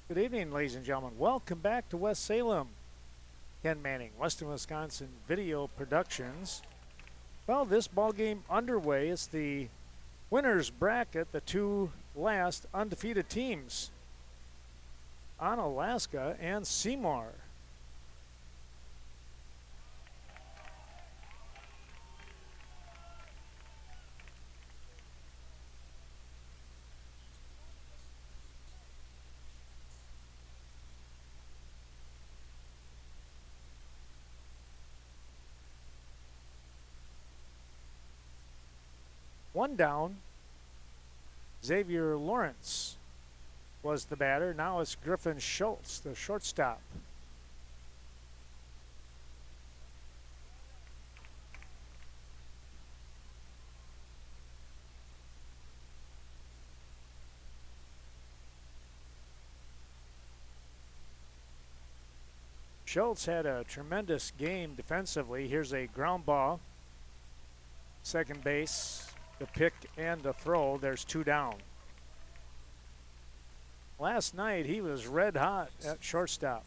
Good evening, ladies and gentlemen. Welcome back to West Salem. Ken Manning, Western Wisconsin Video Productions. Well, this ball game underway. It's the winners bracket, the two last undefeated teams, Onalaska and Seymour. One down, Xavier Lawrence was the batter. Now it's Griffin Schultz, the shortstop. Schultz had a tremendous game defensively. Here's a ground ball. Second base, the pick and the throw. There's two down. Last night he was red hot at shortstop.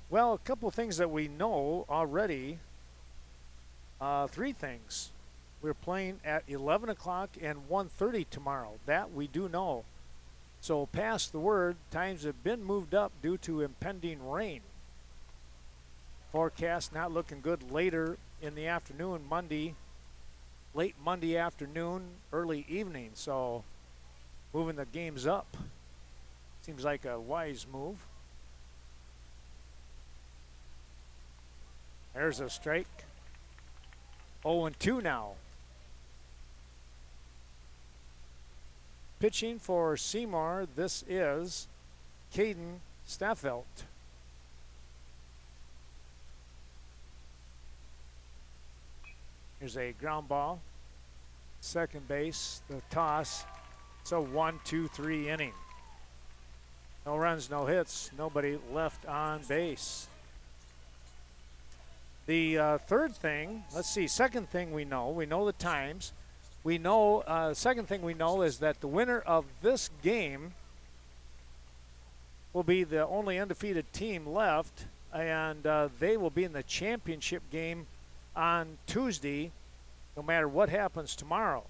Well, a couple things that we know already. Three things. We're playing at 11 o'clock and 1:30 tomorrow. That we do know. So pass the word. Times have been moved up due to impending rain. Forecast not looking good later in the afternoon, late Monday afternoon, early evening. So moving the games up seems like a wise move. There's a strike. 0-2 now. Pitching for Seymour, this is Caden Staffelt. Here's a ground ball. Second base, the toss. It's a 1-2-3 inning. No runs, no hits, nobody left on base. The third thing, second thing we know the times. We know, second thing we know is that the winner of this game will be the only undefeated team left, and they will be in the championship game on Tuesday, no matter what happens tomorrow.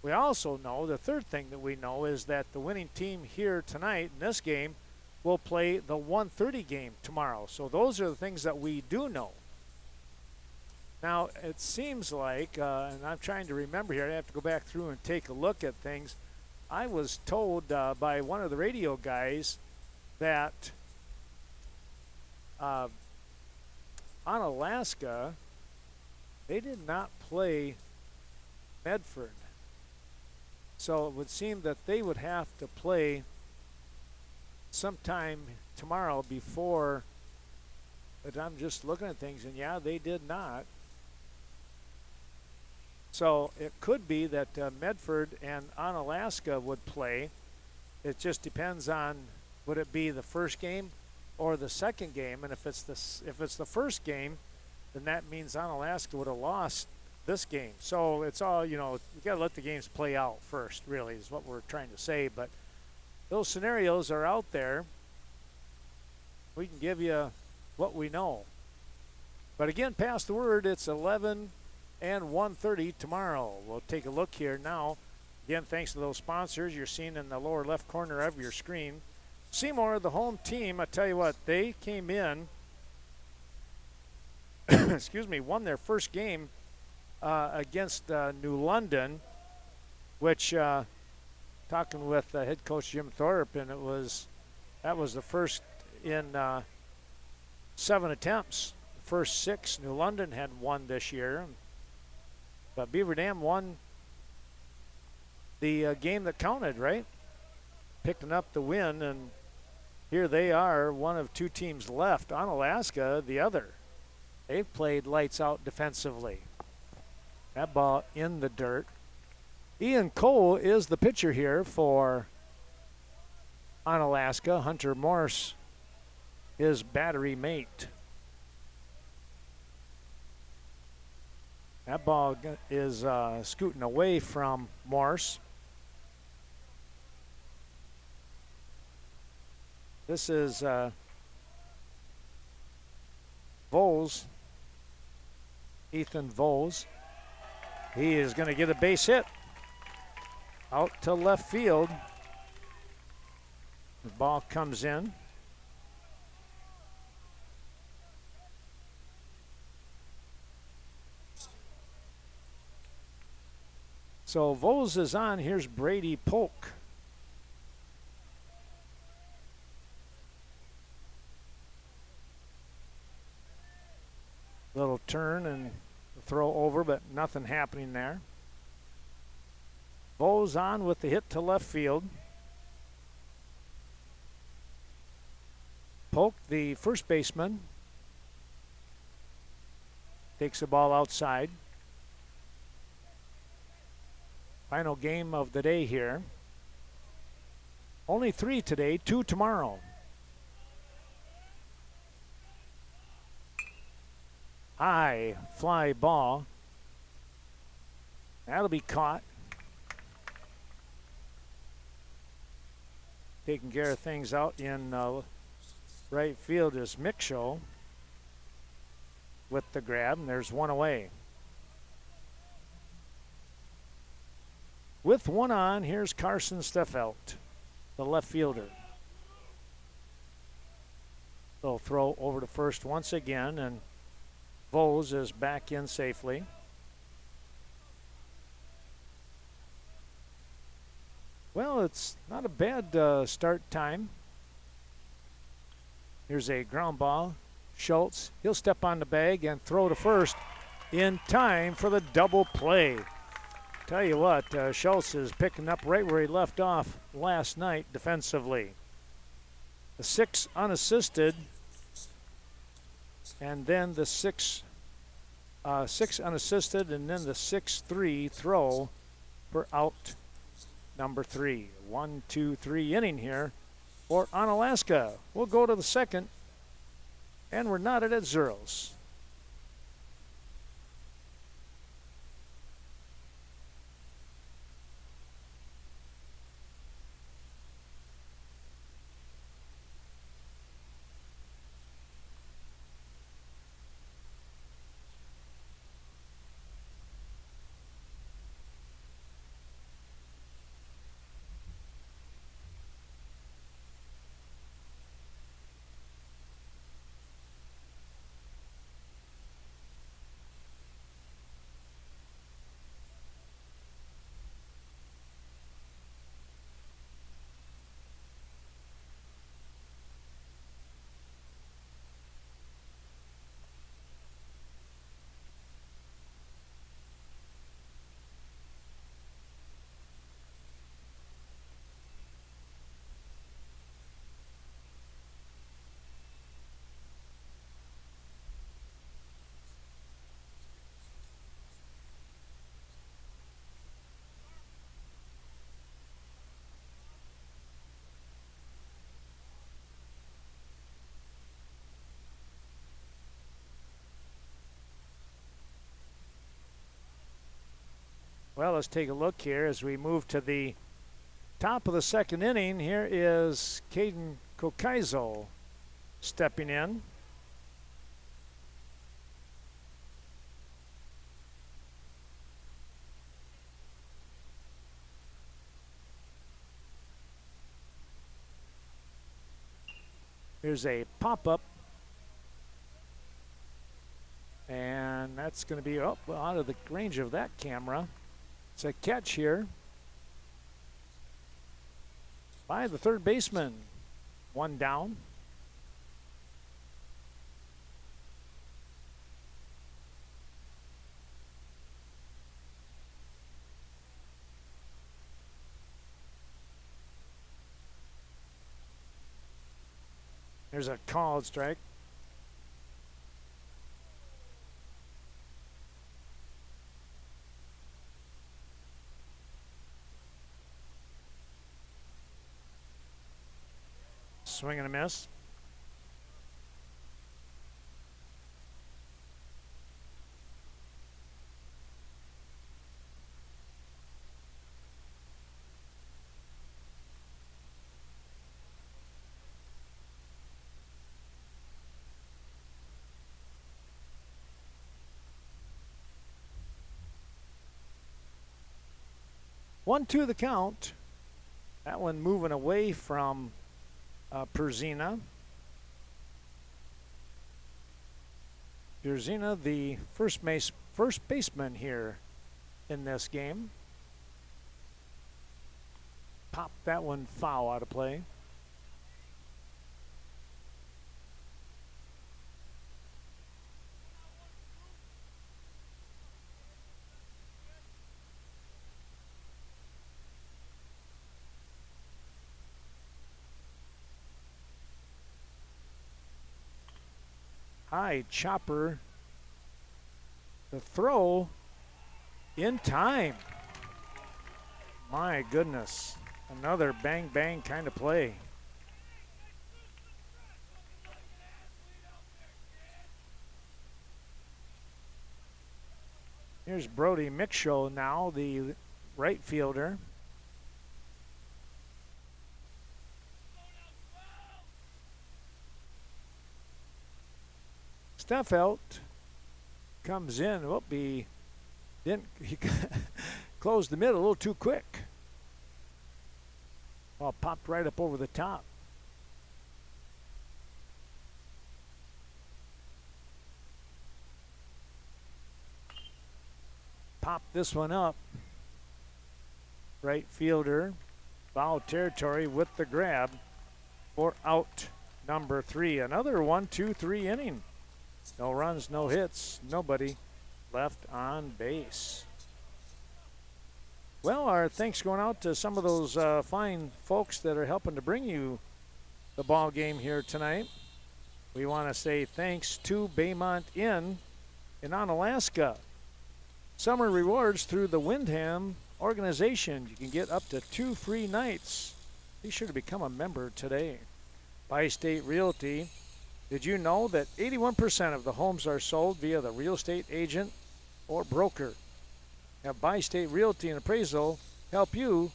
We also know, the third thing that we know is that the winning team here tonight in this game will play the 1:30 game tomorrow. So those are the things that we do know. Now, it seems like, and I'm trying to remember here, I have to go back through and take a look at things. I was told by one of the radio guys that Onalaska, they did not play Medford. So it would seem that they would have to play sometime tomorrow before, but I'm just looking at things, and yeah, they did not. So it could be that Medford and Onalaska would play. It just depends on, would it be the first game or the second game? And if it's the first game, then that means Onalaska would have lost this game. So it's all, you got to let the games play out first, really, is what we're trying to say. But those scenarios are out there. We can give you what we know. But again, pass the word. It's 11 and 1:30 tomorrow. We'll take a look here now. Again, thanks to those sponsors you're seeing in the lower left corner of your screen. Seymour, the home team, I tell you what, they came in, won their first game against New London, which, talking with head coach Jim Thorpe, and that was the first in 7 attempts. The first 6 New London had won this year. But Beaver Dam won the game that counted, right? Picking up the win, and here they are, one of two teams left. Onalaska, the other. They've played lights out defensively. That ball in the dirt. Ian Cole is the pitcher here for Onalaska. Hunter Morse, his battery mate. That ball is scooting away from Morse. This is Voles, Ethan Voles. He is going to get a base hit out to left field. The ball comes in. So Voles is on. Here's Brady Polk. Little turn and throw over, but nothing happening there. Voles on with the hit to left field. Polk, the first baseman, takes the ball outside. Final game of the day here. Only 3 today, 2 tomorrow. High fly ball. That'll be caught. Taking care of things out in right field is Mickshow with the grab, and there's one away. With one on, here's Carson Steffelt, the left fielder. They'll throw over to first once again, and Voles is back in safely. Well, it's not a bad start time. Here's a ground ball. Schultz, he'll step on the bag and throw to first in time for the double play. Tell you what, Schultz is picking up right where he left off last night defensively. The 6 unassisted, and then the 6 unassisted, and then the 6-3 throw for out number 3. 1-2-3 inning here for Onalaska. We'll go to the second, and we're knotted at zeros. Well, let's take a look here as we move to the top of the second inning. Here is Caden Kokaizo stepping in. Here's a pop-up. And that's going to be out of the range of that camera. It's a catch here by the third baseman. One down. There's a called strike. Swing and a miss. 1-2 the count. That one moving away from Perzina. Perzina, the first baseman here in this game. Popped that one foul out of play. High chopper. The throw in time. My goodness. Another bang bang kind of play. Here's Brody Mickshow now, the right fielder. Steffelt comes in. Whoop, he closed the middle a little too quick. Ball popped right up over the top. Popped this one up. Right fielder, foul territory with the grab for out number 3. Another 1-2-3 inning. No runs, no hits, nobody left on base. Well, our thanks going out to some of those fine folks that are helping to bring you the ball game here tonight. We want to say thanks to Baymont Inn in Onalaska. Summer rewards through the Windham organization. You can get up to 2 free nights. Be sure to become a member today. Bi-State Realty. Did you know that 81% of the homes are sold via the real estate agent or broker? Have Bi-State Realty and Appraisal help you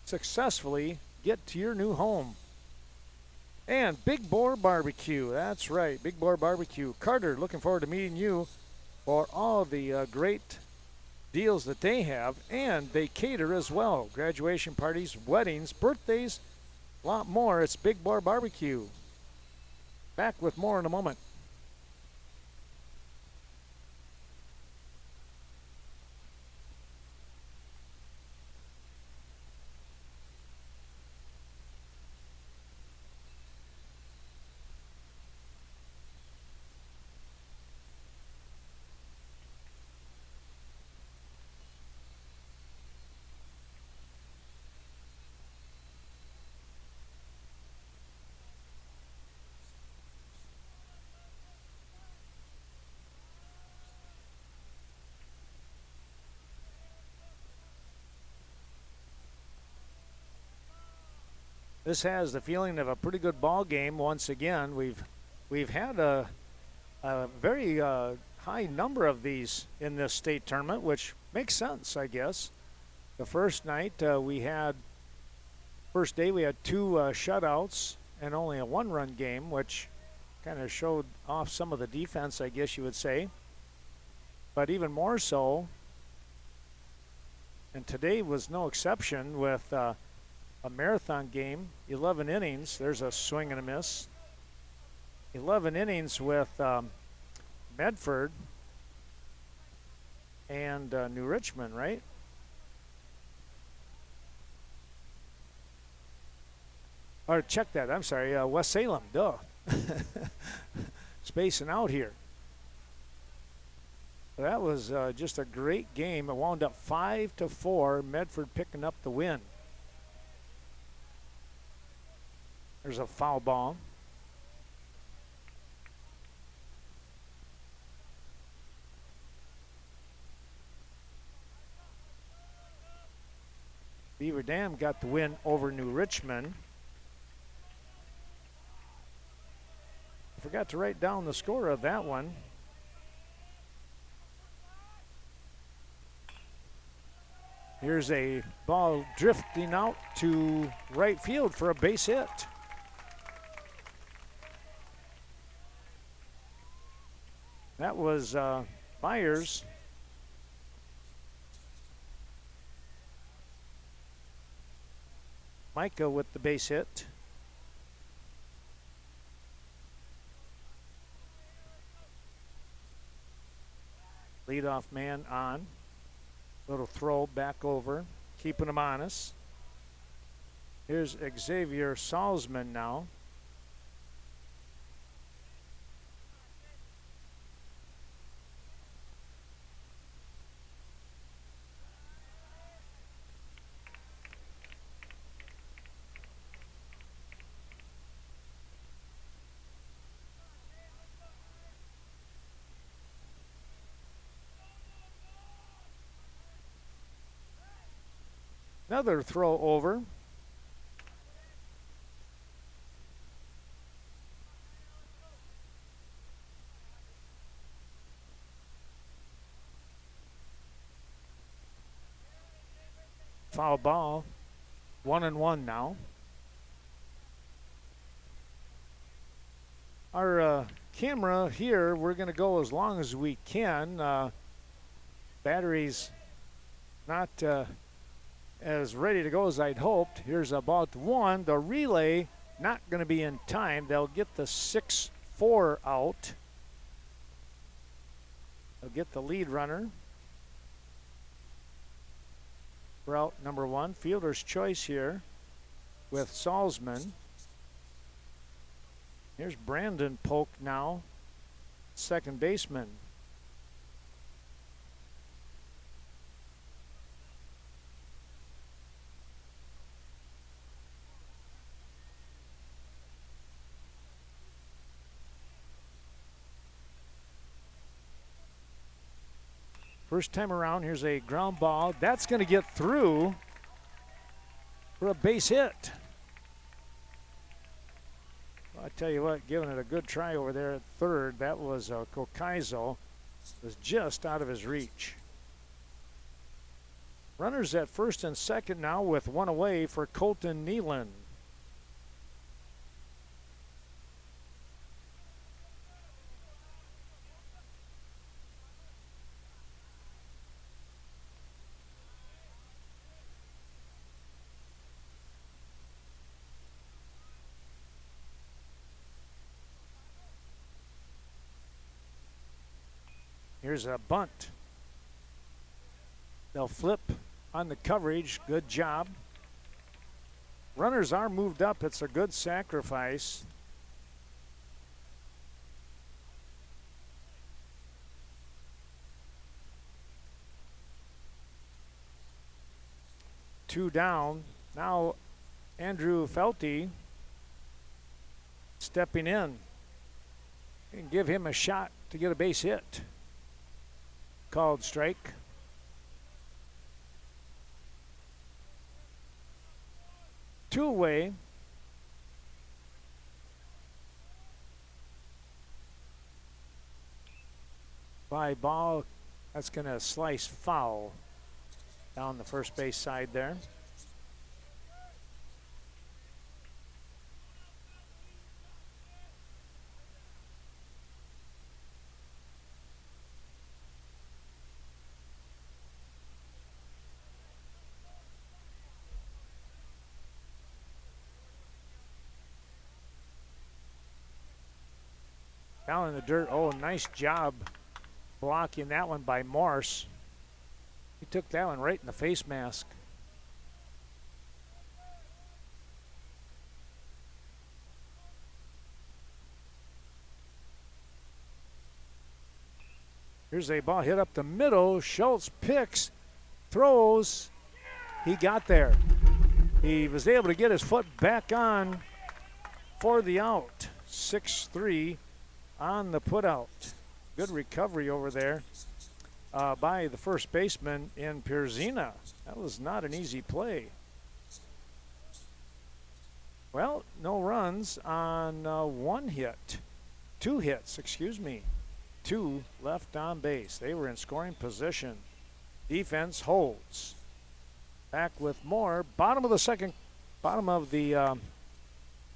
successfully get to your new home. And Big Boar Barbecue. That's right, Big Boar Barbecue. Carter, looking forward to meeting you for all the great deals that they have. And they cater as well. Graduation parties, weddings, birthdays, a lot more. It's Big Boar Barbecue. Back with more in a moment. This has the feeling of a pretty good ball game once again. We've had a very high number of these in this state tournament, which makes sense, I guess. The first night first day we had 2 shutouts and only a 1-run game, which kind of showed off some of the defense, I guess you would say. But even more so, and today was no exception with a marathon game, 11 innings. There's a swing and a miss. 11 innings with Medford and New Richmond, right? Or check that, I'm sorry, West Salem, duh. Spacing out here. That was just a great game. It wound up 5-4, Medford picking up the win. There's a foul ball. Beaver Dam got the win over New Richmond. I forgot to write down the score of that one. Here's a ball drifting out to right field for a base hit. That was Byers. Micah with the base hit. Leadoff man on. Little throw back over, keeping him honest. Here's Xavier Salzman now. Another throw over. Foul ball. 1-1 now. Our camera here, we're going to go as long as we can. Battery's not as ready to go as I'd hoped. Here's about one. The relay not going to be in time. They'll get the 6-4 out. They'll get the lead runner. Route number 1, fielder's choice here with Salzman. Here's Brandon Polk now, second baseman. First time around, here's a ground ball. That's going to get through for a base hit. Well, I tell you what, giving it a good try over there at third. That was Kokaizo. Was just out of his reach. Runners at first and second now with one away for Colton Nealon. Here's a bunt. They'll flip on the coverage. Good job. Runners are moved up. It's a good sacrifice. Two down. Now Andrew Felty stepping in and give him a shot to get a base hit. Called strike. Two away. Fly ball. That's going to slice foul down the first base side there. Down in the dirt. Oh, nice job blocking that one by Morse. He took that one right in the face mask. Here's a ball hit up the middle. Schultz picks, throws. He got there. He was able to get his foot back on for the out. 6-3 on the putout. Good recovery over there by the first baseman in Pierzina. That was not an easy play. Well, no runs on one hit. Two hits, excuse me. Two left on base. They were in scoring position. Defense holds. Back with more. Bottom of the second, bottom of the,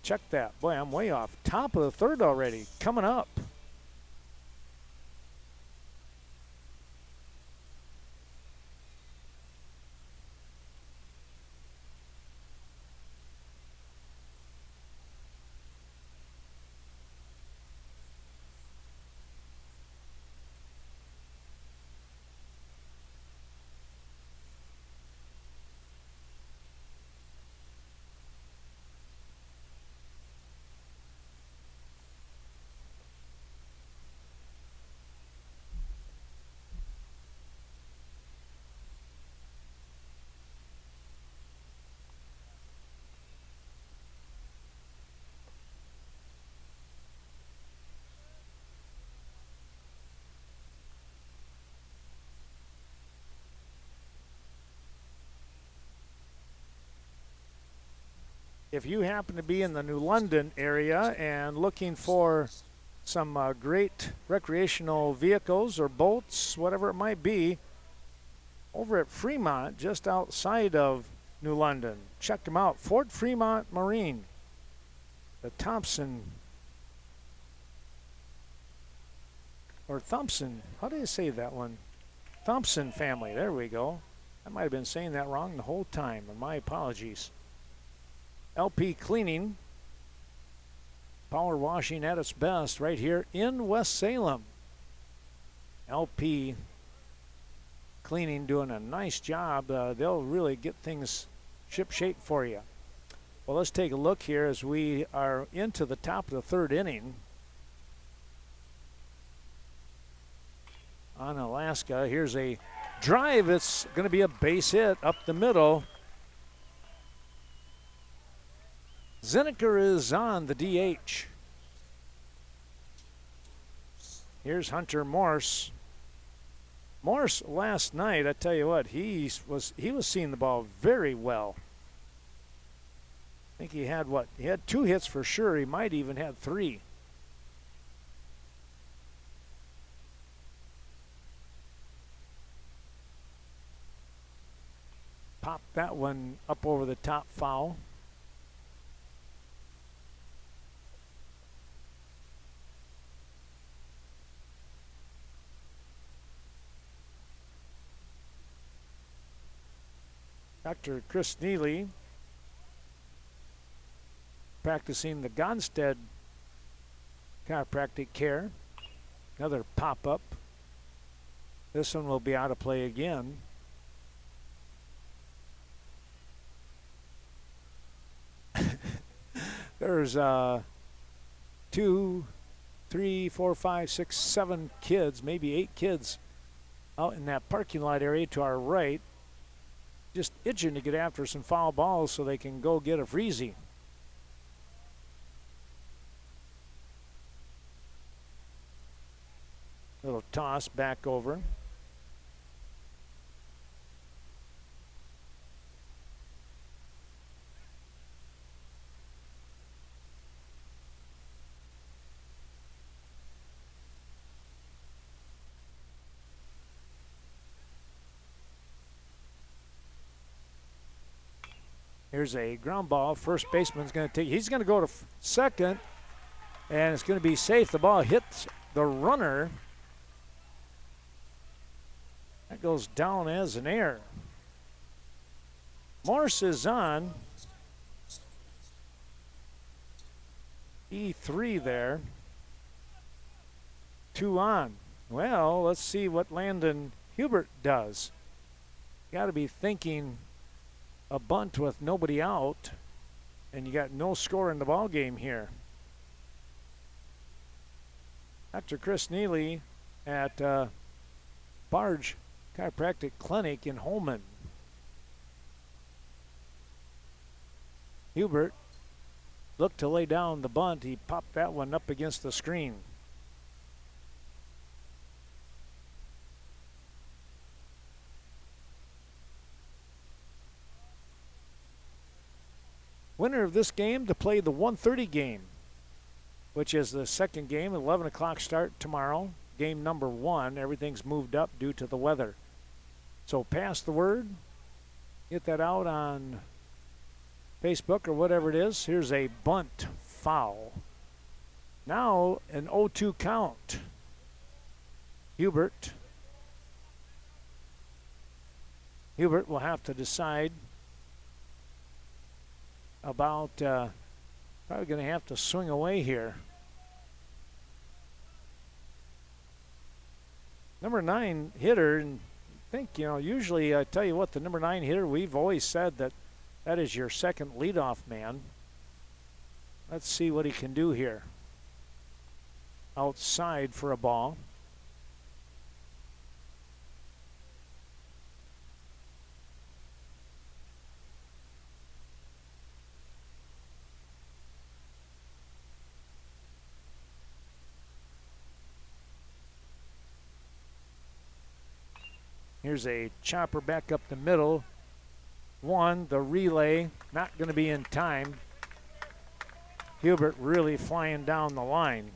check that. Boy, I'm way off. Top of the third already, coming up. if you happen to be in the New London area and looking for some great recreational vehicles or boats, whatever it might be, over at Fremont, just outside of New London, check them out. Fort Fremont Marine, the Thompson, or Thompson, how do you say that one? Thompson family, there we go. I might have been saying that wrong the whole time, and my apologies. LP Cleaning, power washing at its best right here in West Salem. LP Cleaning doing a nice job. They'll really get things ship-shape for you. Well, let's take a look here as we are into the top of the third inning. Onalaska, here's a drive. It's going to be a base hit up the middle. Zinneker is on the DH. Here's Hunter Morse. Morse last night, I tell you what, he was seeing the ball very well. I think he had what? He had 2 hits for sure. He might even had 3. Popped that one up over the top foul. Dr. Chris Neely practicing the Gonstead chiropractic care. Another pop-up. This one will be out of play again. There's 2, 3, 4, 5, 6, 7 kids, maybe 8 kids out in that parking lot area to our right, just itching to get after some foul balls so they can go get a freezy. Little toss back over. Here's a ground ball. First baseman's going to take, he's going to go to second, and it's going to be safe. The ball hits the runner. That goes down as an error. Morse is on. E3 there. 2 on. Well, let's see what Landon Hubert does. Got to be thinking a bunt with nobody out, and you got no score in the ball game here. Dr. Chris Neely at Barge Chiropractic Clinic in Holman. Hubert looked to lay down the bunt. He popped that one up against the screen. Winner of this game to play the 1:30 game, which is the second game, 11 o'clock start tomorrow. Game number 1. Everything's moved up due to the weather. So pass the word. Get that out on Facebook or whatever it is. Here's a bunt foul. Now an 0-2 count. Hubert will have to decide about probably going to have to swing away here. Number 9 hitter, and I think, usually I tell you what, the number 9 hitter, we've always said that is your second leadoff man. Let's see what he can do here. Outside for a ball. Here's a chopper back up the middle. 1, the relay, not going to be in time. Hubert really flying down the line.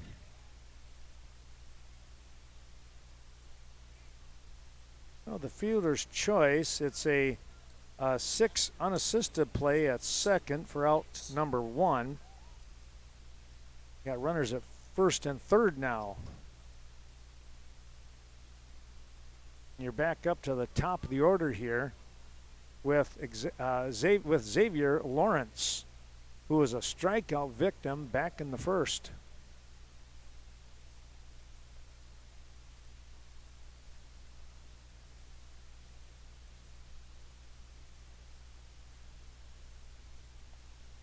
Well, the fielder's choice, it's a 6 unassisted play at second for out number 1. Got runners at first and third now. You're back up to the top of the order here with Xavier Lawrence, who was a strikeout victim back in the first.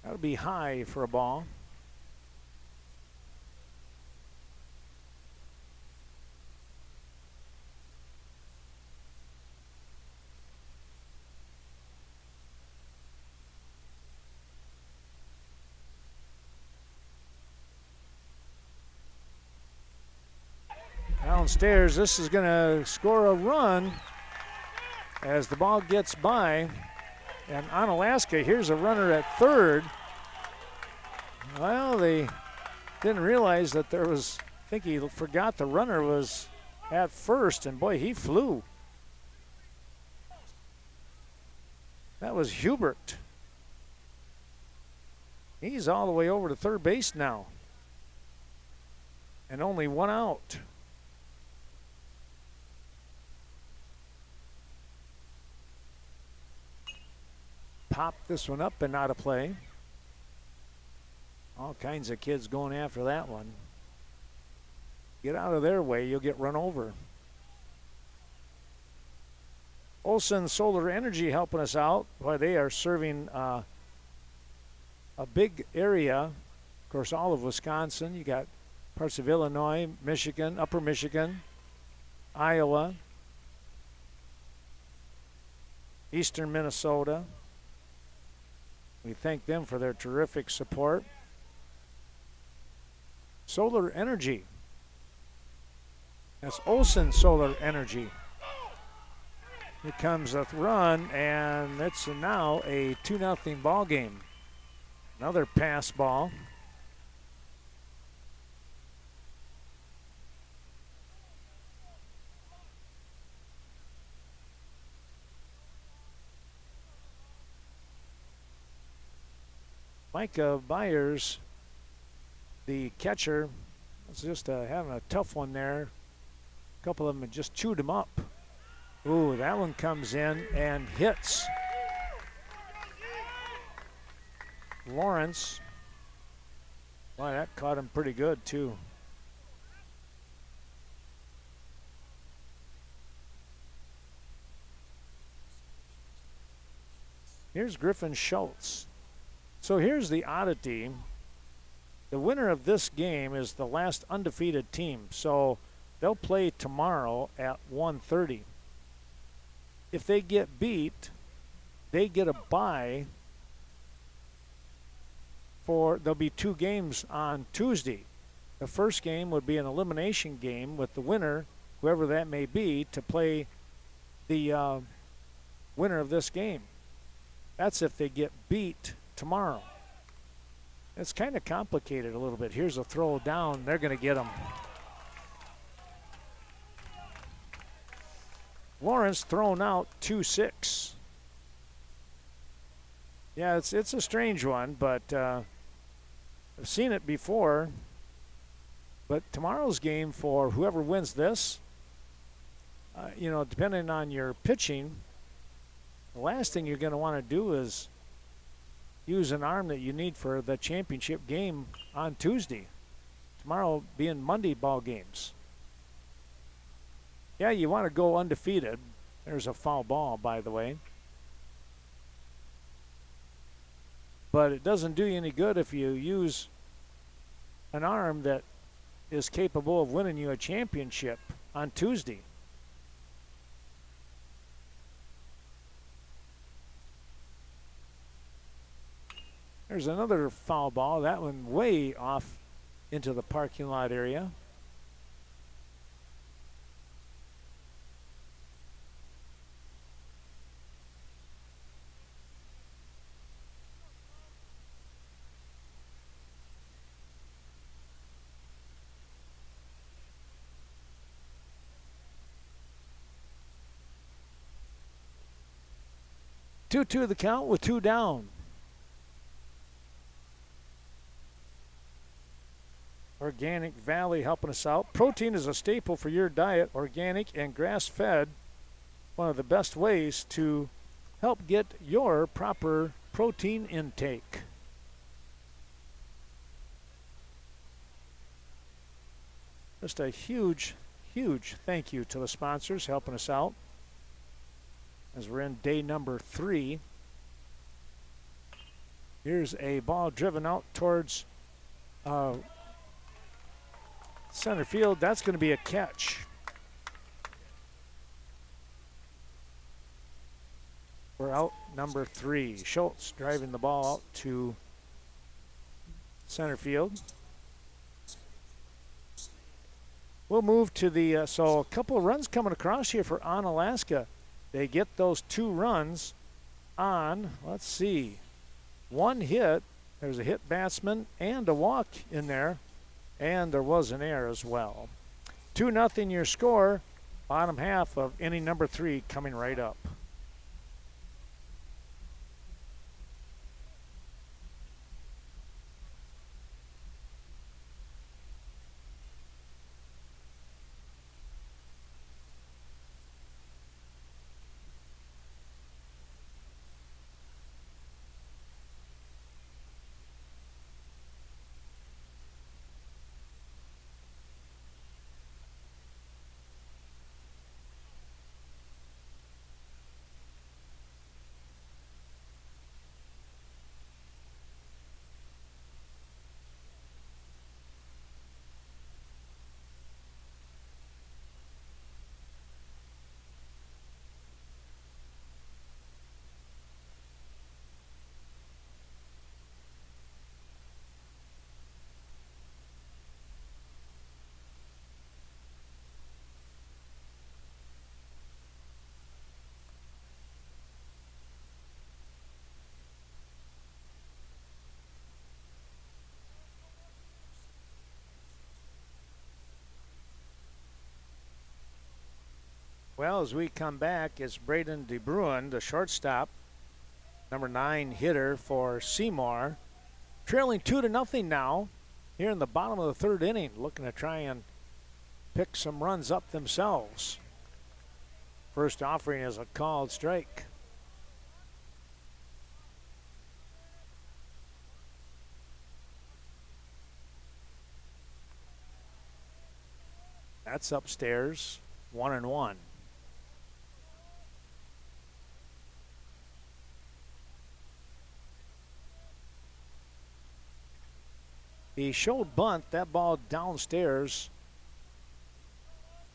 That'll be high for a ball. Downstairs, this is going to score a run as the ball gets by. And Onalaska, here's a runner at third. Well, they didn't realize that there was, I think he forgot the runner was at first, and boy, he flew. That was Hubert. He's all the way over to third base now. And only one out. Pop this one up and out of play. All kinds of kids going after that one. Get out of their way, you'll get run over. Olson Solar Energy helping us out. Boy, they are serving a big area. Of course, all of Wisconsin. You got parts of Illinois, Michigan, Upper Michigan, Iowa, Eastern Minnesota. We thank them for their terrific support. Solar Energy. That's Olson Solar Energy. Here comes a run, and it's now a 2-0 ball game. Another pass ball. Micah Byers, the catcher, was just having a tough one there. A couple of them had just chewed him up. Ooh, that one comes in and hits Lawrence. Boy, that caught him pretty good too. Here's Griffin Schultz. So here's the oddity. The winner of this game is the last undefeated team. So they'll play tomorrow at 1:30. If they get beat, they get a bye there'll be 2 games on Tuesday. The first game would be an elimination game with the winner, whoever that may be, to play the winner of this game. That's if they get beat tomorrow. It's kind of complicated a little bit. Here's a throw down. They're going to get him. Lawrence thrown out 2-6. Yeah, it's a strange one, but I've seen it before. But tomorrow's game, for whoever wins this, depending on your pitching, the last thing you're going to want to do is use an arm that you need for the championship game on Tuesday. Tomorrow being Monday ball games. Yeah, you want to go undefeated. There's a foul ball, by the way. But it doesn't do you any good if you use an arm that is capable of winning you a championship on Tuesday. There's another foul ball. That one way off into the parking lot area. 2-2 the count with 2 down. Organic Valley helping us out. Protein is a staple for your diet. Organic and grass-fed, one of the best ways to help get your proper protein intake. Just a huge, huge thank you to the sponsors helping us out as we're in day number 3. Here's a ball driven out towards center field. That's going to be a catch. We're out number 3. Schultz driving the ball out to center field. We'll move to the, so a couple of runs coming across here for Onalaska. They get those 2 runs on, let's see, 1 hit. There's a hit batsman and a walk in there. And there was an error as well. 2-0 your score. Bottom half of inning number 3 coming right up. Well, as we come back, it's Braden DeBruin, the shortstop, number 9 hitter for Seymour, trailing 2-0 now here in the bottom of the 3rd inning, looking to try and pick some runs up themselves. First offering is a called strike. That's upstairs, 1-1. He showed bunt, that ball downstairs.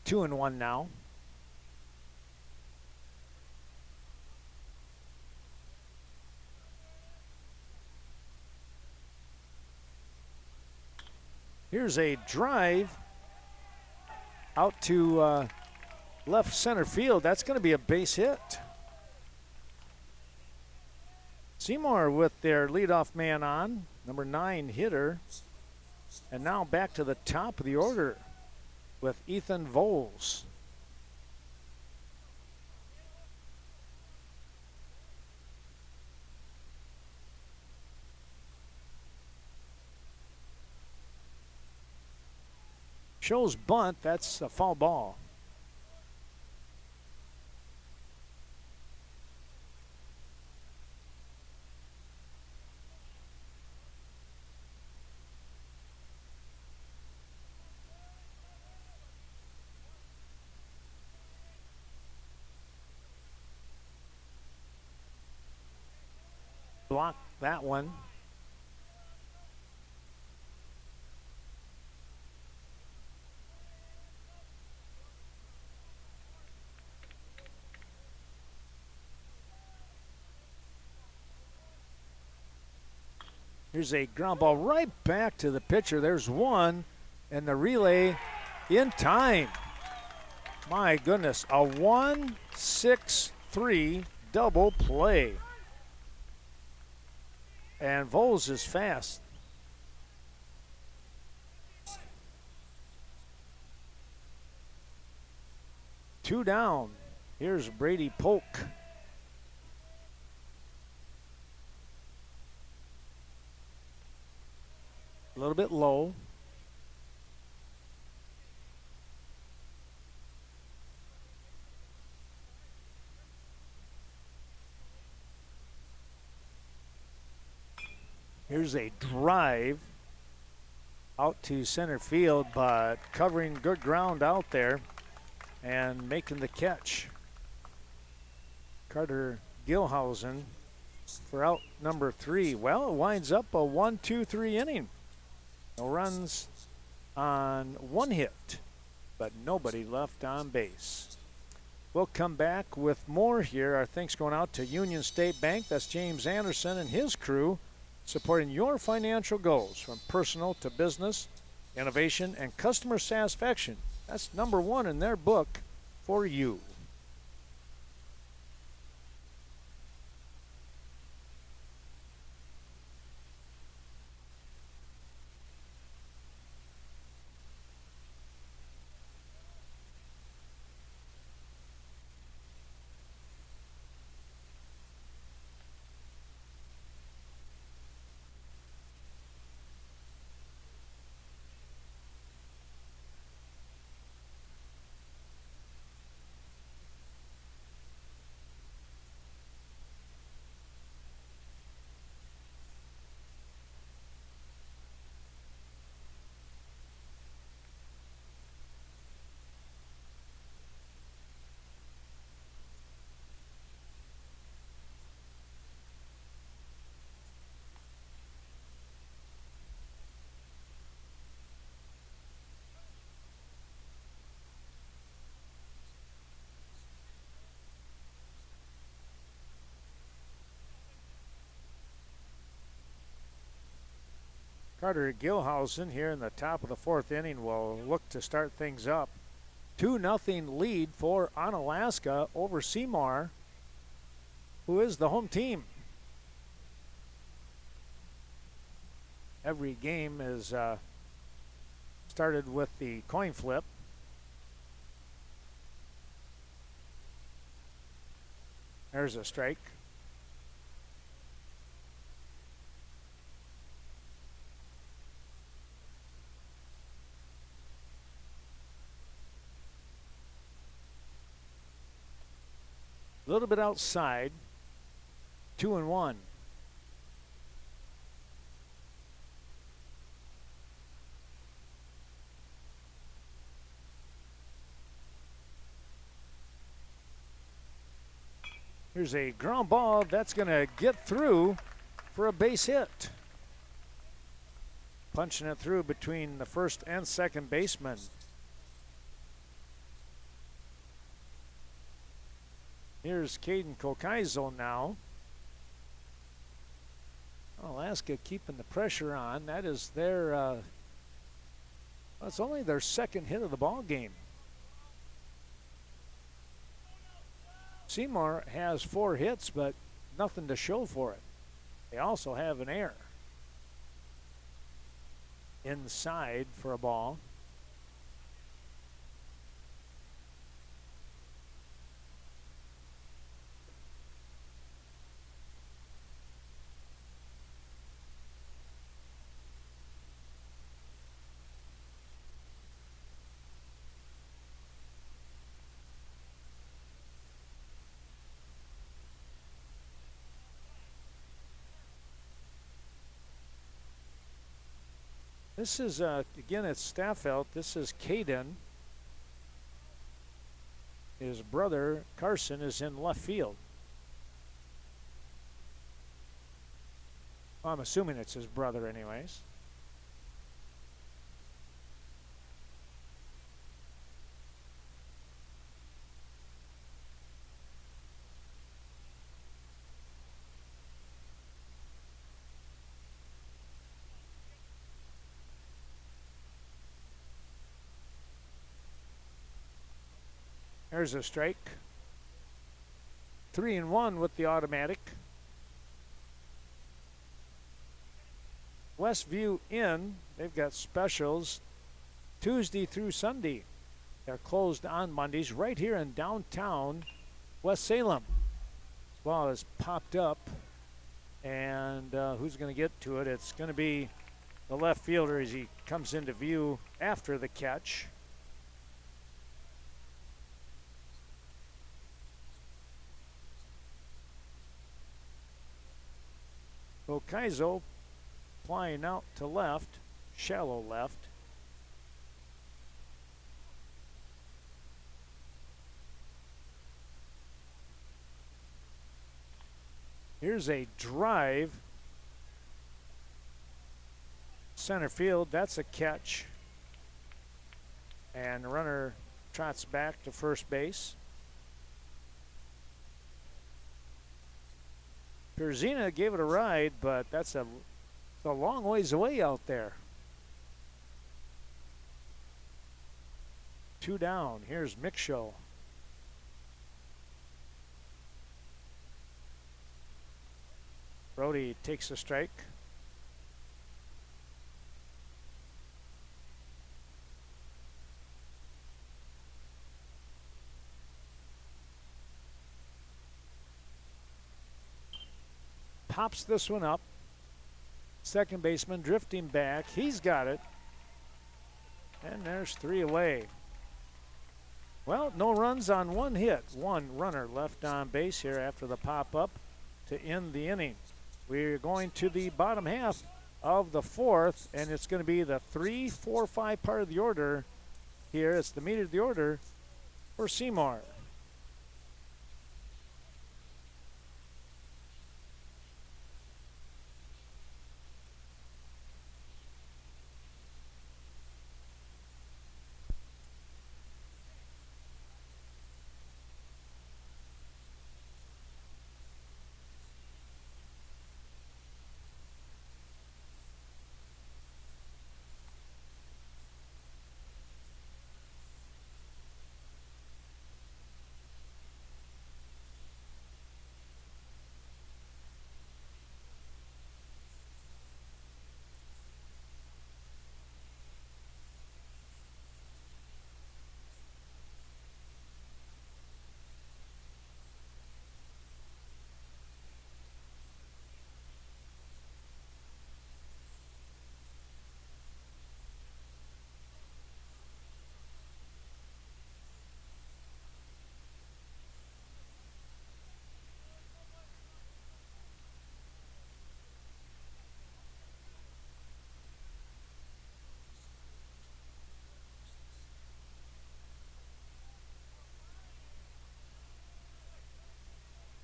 2-1 now. Here's a drive out to left center field. That's going to be a base hit. Seymour with their leadoff man on, number 9 hitter. And now back to the top of the order with Ethan Voles. Shows bunt, that's a foul ball. Block that one. Here's a ground ball right back to the pitcher. There's one, and the relay in time. My goodness, a 1-6-3 double play. And Voles is fast. Two down. Here's Brady Polk. A little bit low. Here's a drive out to center field, but covering good ground out there and making the catch. Carter Gilhausen for out number 3. Well, it winds up a 1-2-3 inning. No runs on 1 hit, but nobody left on base. We'll come back with more here. Our thanks going out to Union State Bank. That's James Anderson and his crew, supporting your financial goals from personal to business, innovation, and customer satisfaction. That's number 1 in their book for you. Carter Gilhausen here in the top of the 4th inning will look to start things up. 2-0 lead for Onalaska over Seymour, who is the home team. Every game is started with the coin flip. There's a strike. A little bit outside. 2-1. Here's a ground ball that's going to get through for a base hit. Punching it through between the first and second baseman. Here's Caden Kokaizo now. Alaska keeping the pressure on. That is their, that's only their 2nd hit of the ball game. Seymour has 4 hits, but nothing to show for it. They also have an error. Inside for a ball. This is, again, it's Staffelt. This is Caden. His brother, Carson, is in left field. Well, I'm assuming it's his brother anyways. There's a strike. 3-1 with the automatic. Westview Inn, they've got specials Tuesday through Sunday. They're closed on Mondays right here in downtown West Salem. This ball has popped up, and who's going to get to it? It's going to be the left fielder as he comes into view after the catch. Okaizo flying out to left, shallow left. Here's a drive. Center field, that's a catch. And the runner trots back to first base. Perzina gave it a ride, but that's a long ways away out there. 2 down. Here's Mickshow. Brody takes a strike. Pops this one up. Second baseman drifting back. He's got it. And there's 3 away. Well, no runs on 1 hit. 1 runner left on base here after the pop-up to end the inning. We're going to the bottom half of the 4th, and it's going to be the 3, 4, 5 part of the order here. It's the meat of the order for Seymour.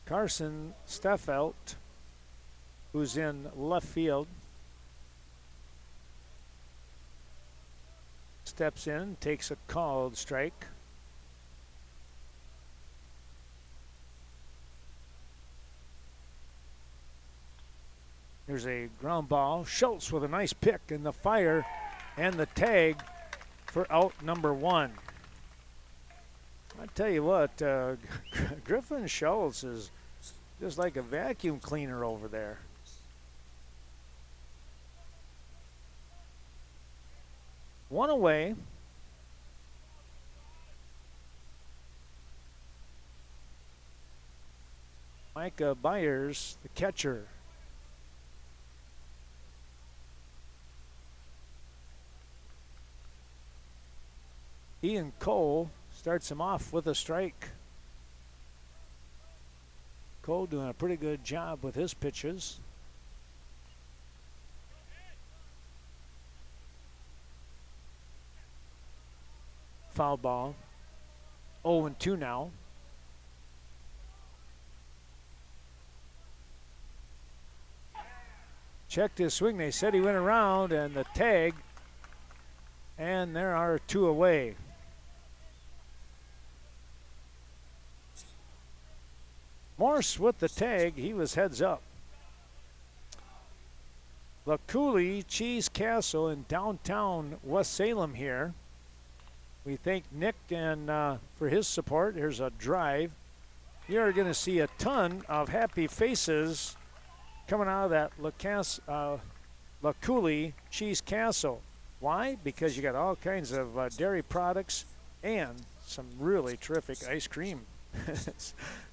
Carson Steffelt, who's in left field, steps in, takes a called strike. Here's a ground ball. Schultz with a nice pick in the fire and the tag for out number 1. I tell you what, Griffin Schultz is just like a vacuum cleaner over there. One away. Micah Byers, the catcher. Ian Cole starts him off with a strike. Cole doing a pretty good job with his pitches. Foul ball. 0-2 now. Checked his swing. They said he went around, and the tag. And there are 2 away. Morse with the tag. He was heads up. La Cooley Cheese Castle in downtown West Salem here. We thank Nick and for his support. Here's a drive. You're going to see a ton of happy faces coming out of that La Cooley Cheese Castle. Why? Because you got all kinds of dairy products and some really terrific ice cream.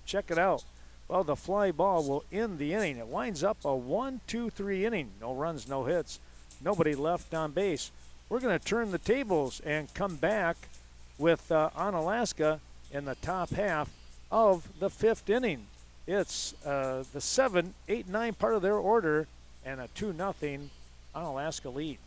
Check it out. Well, the fly ball will end the inning. It winds up a 1-2-3 inning. No runs, no hits. nobody left on base. We're going to turn the tables and come back with Onalaska in the top half of the 5th inning. It's the 7, 8, 9 part of their order and a 2-0 Onalaska lead.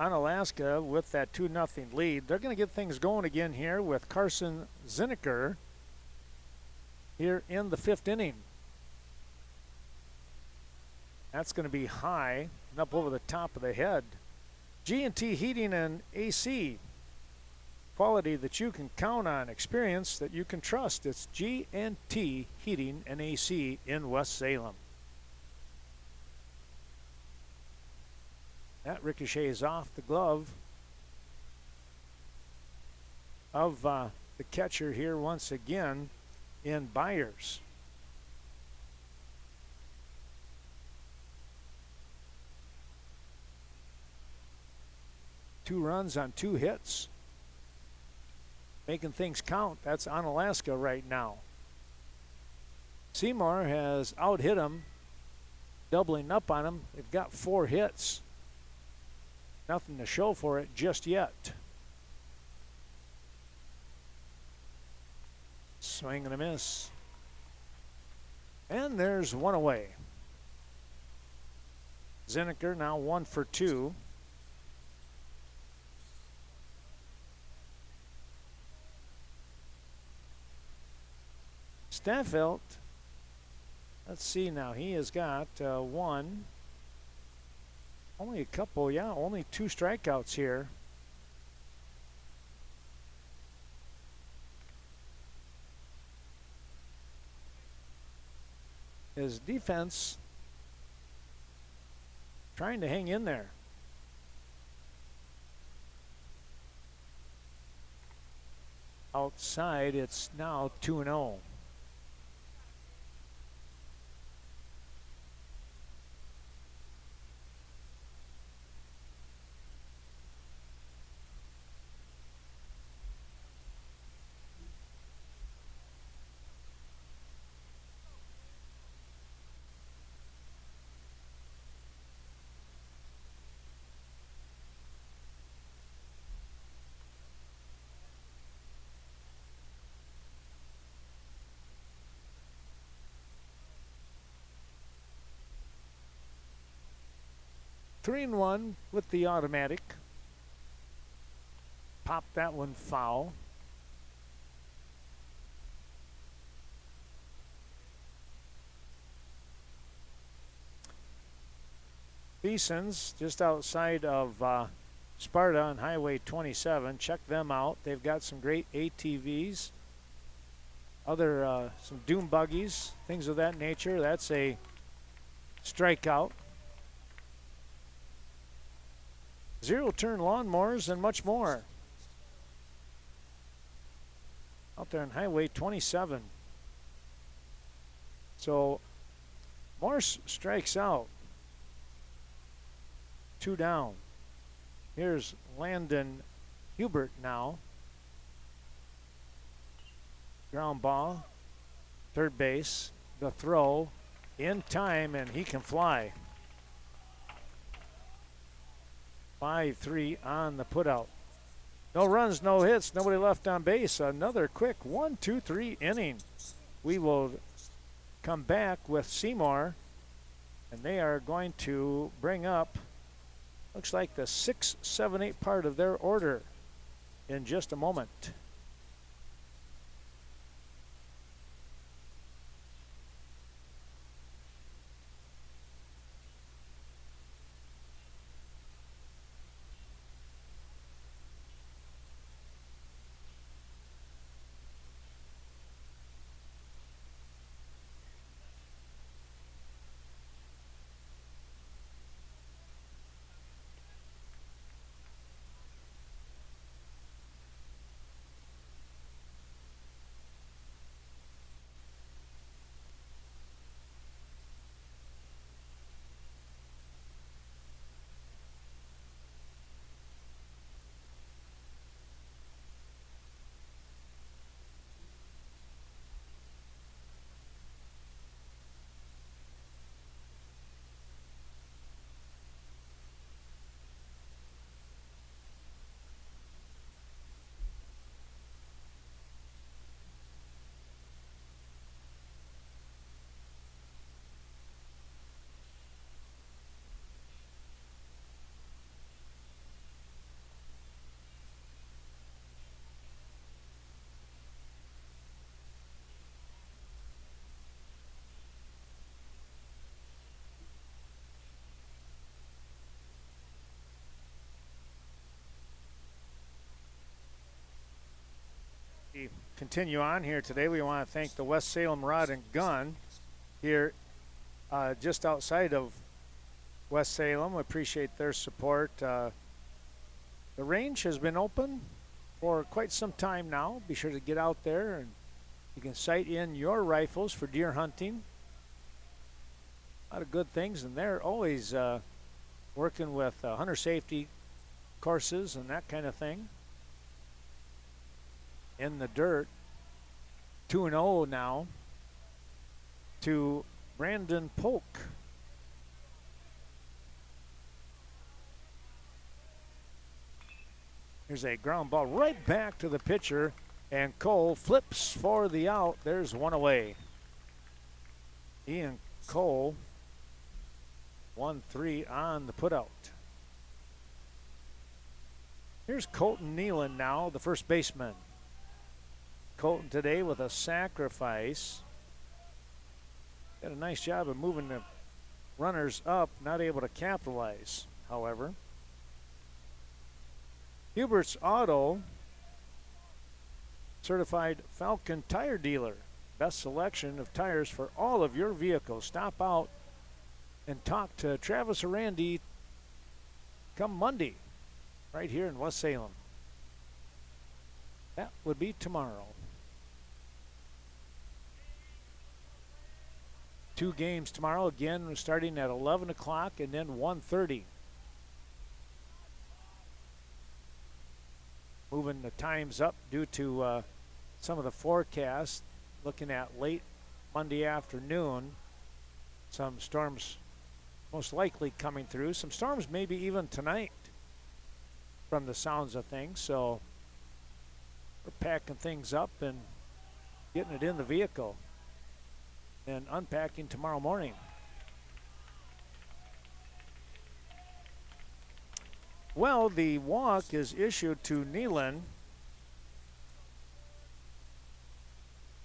Onalaska with that 2-0 lead. They're going to get things going again here with Carson Zinneker here in the 5th inning. That's going to be high and up over the top of the head. G&T Heating and AC. Quality that you can count on, experience that you can trust. It's G&T Heating and AC in West Salem. That ricochets off the glove of the catcher here once again in Byers. Two runs on 2 hits. Making things count. That's Onalaska right now. Seymour has out-hit him, doubling up on him. They've got 4 hits. Nothing to show for it just yet. Swing and a miss. And there's one away. Zinneker now 1 for 2. Staffelt, let's see now, he has got one. Only a couple, yeah, only 2 strikeouts here. His defense trying to hang in there. Outside, it's now 2-0. Three and 1 with the automatic. Pop that one foul. Beeson's just outside of Sparta on Highway 27. Check them out. They've got some great ATVs, other some dune buggies, things of that nature. That's a strikeout. Zero-turn lawnmowers and much more. Out there on Highway 27. So Morse strikes out. 2 down. Here's Landon Hubert now. Ground ball. Third base. The throw in time, and he can fly. 5-3 on the putout. No runs, no hits, nobody left on base. Another quick 1-2-3 inning. We will come back with Seymour, and they are going to bring up, looks like the 6, 7, 8 part of their order in just a moment. We continue on here today. We want to thank the West Salem Rod and Gun here just outside of West Salem. We appreciate their support. The range has been open for quite some time now. Be sure to get out there and you can sight in your rifles for deer hunting. A lot of good things, and they're always working with hunter safety courses and that kind of thing. In the dirt, 2-0 now to Brandon Polk. Here's a ground ball right back to the pitcher, and Cole flips for the out. There's one away. Ian Cole, 1-3 on the putout. Here's Colton Nealon now, the first baseman. Colton today with a sacrifice. Did a nice job of moving the runners up, not able to capitalize, however. Hubert's Auto, certified Falcon tire dealer. Best selection of tires for all of your vehicles. Stop out and talk to Travis or Randy come Monday right here in West Salem. That would be tomorrow. 2 games tomorrow, again starting at 11 o'clock and then 1:30. Moving the times up due to some of the forecasts, looking at late Monday afternoon. Some storms most likely coming through. Some storms maybe even tonight from the sounds of things. So we're packing things up and getting it in the vehicle and unpacking tomorrow morning. Well, the walk is issued to Nealon.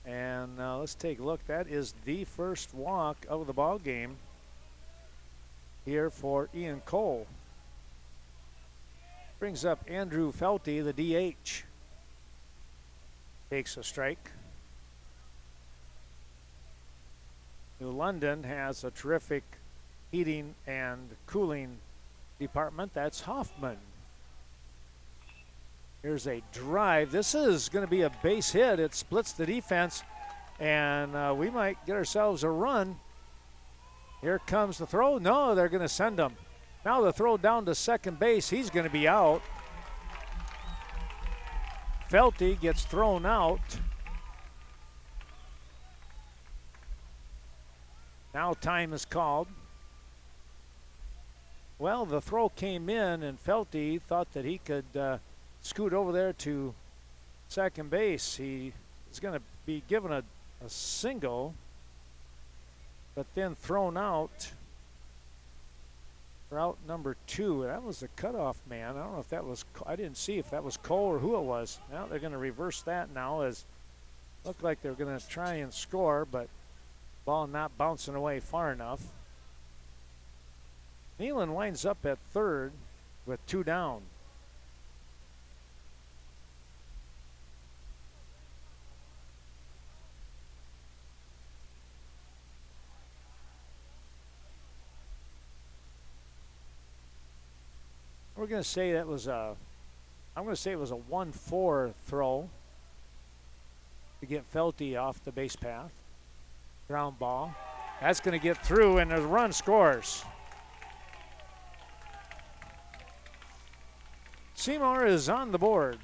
And let's take a look. That is the first walk of the ball game here for Ian Cole. Brings up Andrew Felty, the DH. Takes a strike. New London has a terrific heating and cooling department. That's Hoffman. Here's a drive. This is going to be a base hit. It splits the defense, and we might get ourselves a run. Here comes the throw. No, they're going to send him. Now the throw down to second base. He's going to be out. Felty gets thrown out. Now time is called. Well, the throw came in, and Felty thought that he could scoot over there to second base. He is going to be given a single. but then thrown out. Route number 2. That was the cutoff man. I don't know if that was, I didn't see if that was Cole or who it was. Now they're going to reverse that now, as looked like they're going to try and score, but ball not bouncing away far enough. Neyland winds up at third with 2 down. We're going to say that was a, I'm going to say it was a 1-4 throw to get Felty off the base path. Ground ball. That's going to get through, and the run scores. Seymour is on the board.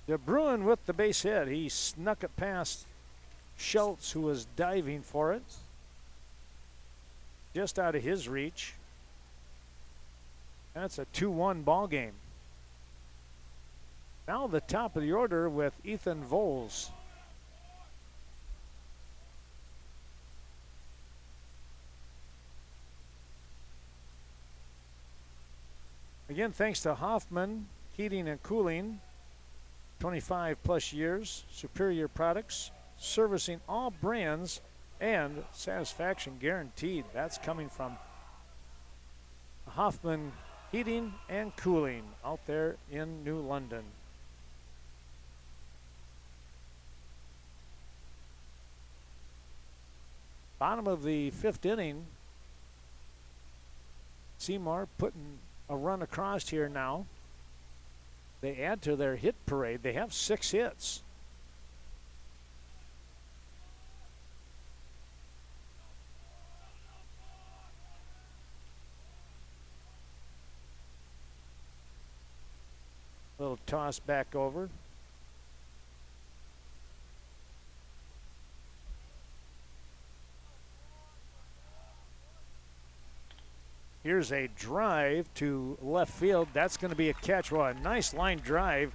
De Bruin with the base hit. He snuck it past Schultz, who was diving for it. Just out of his reach. That's a 2-1 ball game. Now the top of the order with Ethan Voles. Again, thanks to Hoffman Heating and Cooling, 25 plus years, superior products, servicing all brands, and satisfaction guaranteed. That's coming from Hoffman Heating and Cooling out there in New London. Bottom of the 5th inning. Seymour putting a run across here now. They add to their hit parade. They have 6 hits. Little toss back over. Here's a drive to left field. That's going to be a catch. Well, a nice line drive,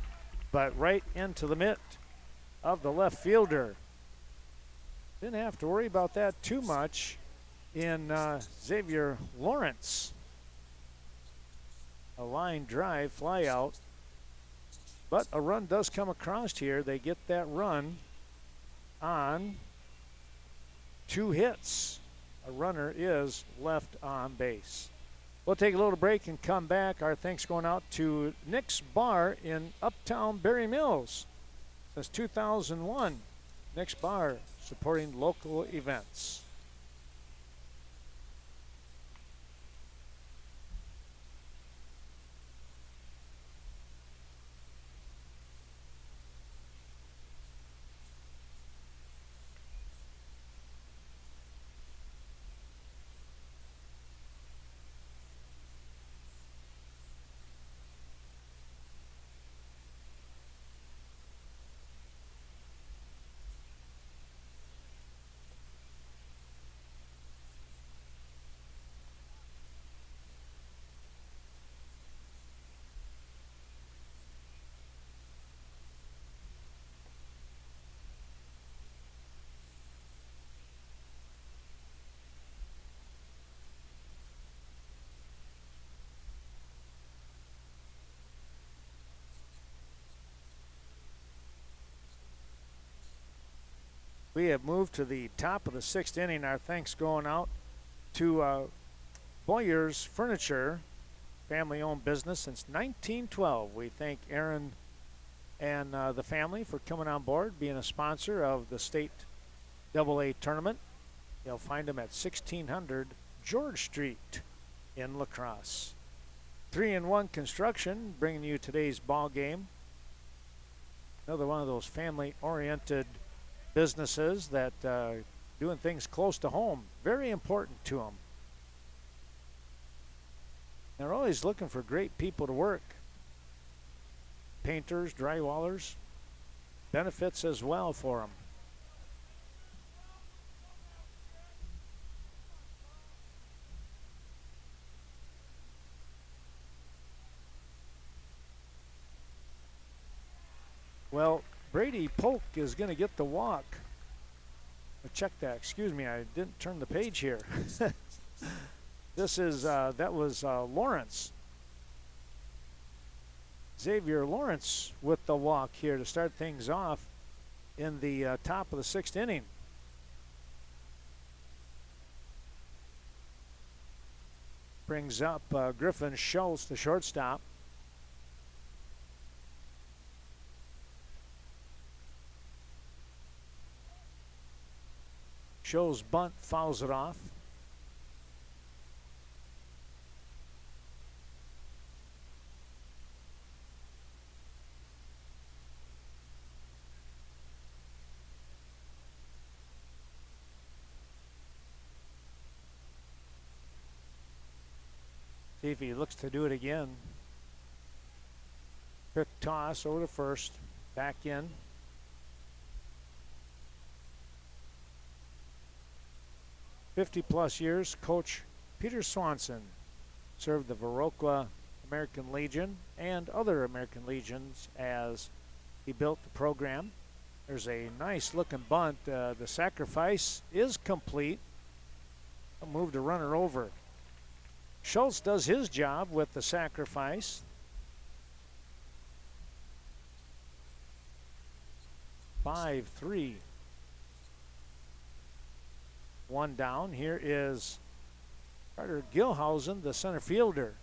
but right into the mitt of the left fielder. Didn't have to worry about that too much in Xavier Lawrence. A line drive, fly out. But a run does come across here. They get that run on 2 hits. A runner is left on base. We'll take a little break and come back. Our thanks going out to Nick's Bar in Uptown Berry Mills. Since 2001, Nick's Bar supporting local events. We have moved to the top of the 6th inning. Our thanks going out to Boyer's Furniture, family-owned business since 1912. We thank Aaron and the family for coming on board, being a sponsor of the state AA tournament. You'll find them at 1600 George Street in La Crosse. 3-in-1 Construction bringing you today's ball game. Another one of those family-oriented businesses that doing things close to home, very important to them. They're always looking for great people to work. Painters, drywallers, benefits as well for them. Well, Brady Polk is going to get the walk. Check that. Excuse me, I didn't turn the page here. This is, that was Lawrence. Xavier Lawrence with the walk here to start things off in the top of the 6th inning. Brings up Griffin Schultz, the shortstop. Shows bunt, fouls it off. See if he looks to do it again. Quick toss over to first, back in. +50 years, Coach Peter Swanson served the Viroqua American Legion and other American Legions as he built the program. There's a nice looking bunt. The sacrifice is complete. I'll move the runner over. Schultz does his job with the sacrifice. 5-3. One down. Here is Carter Gilhausen, the center fielder.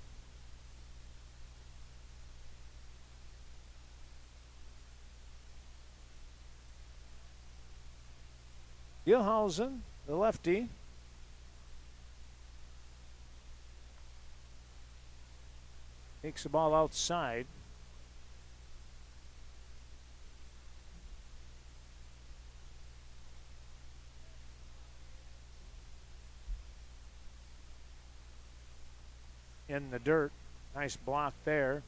Gilhausen, the lefty. Takes the ball outside. In the dirt. Nice block there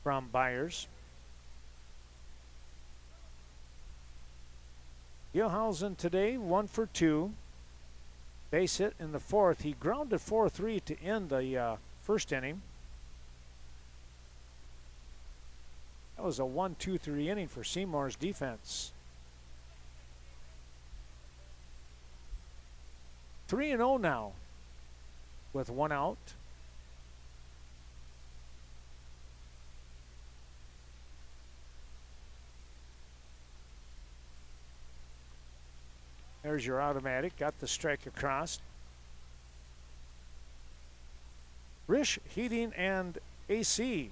from Byers. Gilhausen today 1 for 2. Base hit in the 4th. He grounded 4-3 to end the first inning. That was a 1-2-3 inning for Seymour's defense. 3-0 now with 1 out. There's your automatic. Got the strike across. Rish Heating and AC,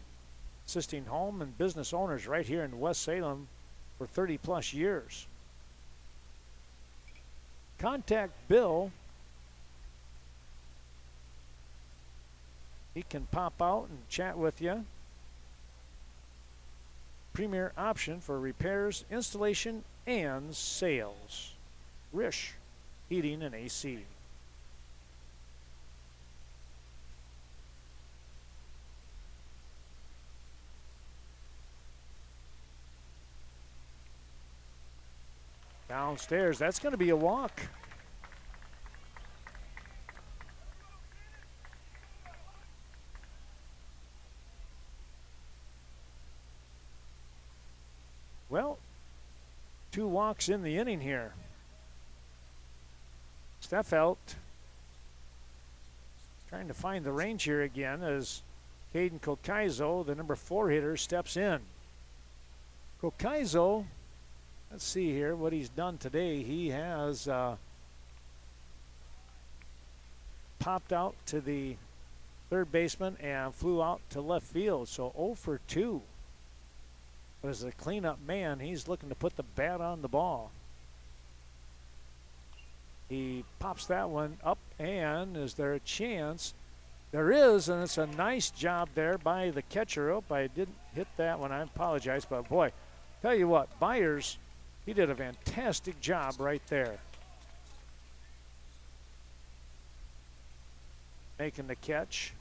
assisting home and business owners right here in West Salem for 30+ years. Contact Bill. He can pop out and chat with you. Premier option for repairs, installation, and sales. Rish Heating and AC. Downstairs, that's going to be a walk. Well, 2 walks in the inning here. Steffelt trying to find the range here again as Caden Kokaizo, the number 4 hitter, steps in. Kokaizo, let's see here what he's done today. He has popped out to the third baseman and flew out to left field, so 0 for 2. But as a cleanup man, he's looking to put the bat on the ball. He pops that one up, and is there a chance? There is, and it's a nice job there by the catcher. Oh, I didn't hit that one. I apologize, but boy, tell you what, Byers, he did a fantastic job right there. Making the catch.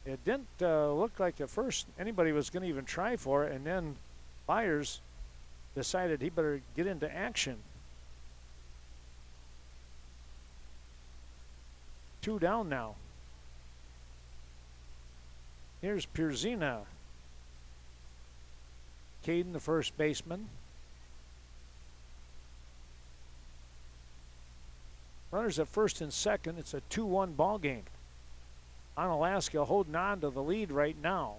It didn't look like at first anybody was going to even try for it, and then Byers decided he better get into action. 2 down now. Here's Pierzina. Caden, the first baseman. Runners at first and second. It's a 2-1 ball game. Onalaska holding on to the lead right now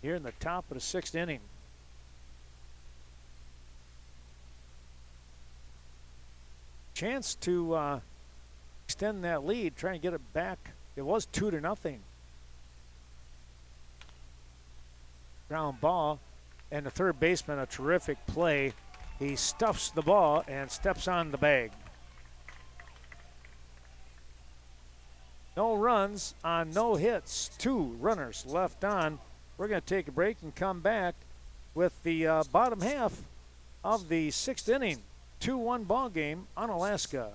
here in the top of the 6th inning. Chance to extend that lead, trying to get it back. It was 2-0. Ground ball, and the third baseman, a terrific play. He stuffs the ball and steps on the bag. No runs on no hits. 2 runners left on. We're going to take a break and come back with the bottom half of the 6th inning. 2-1 ball game on Onalaska.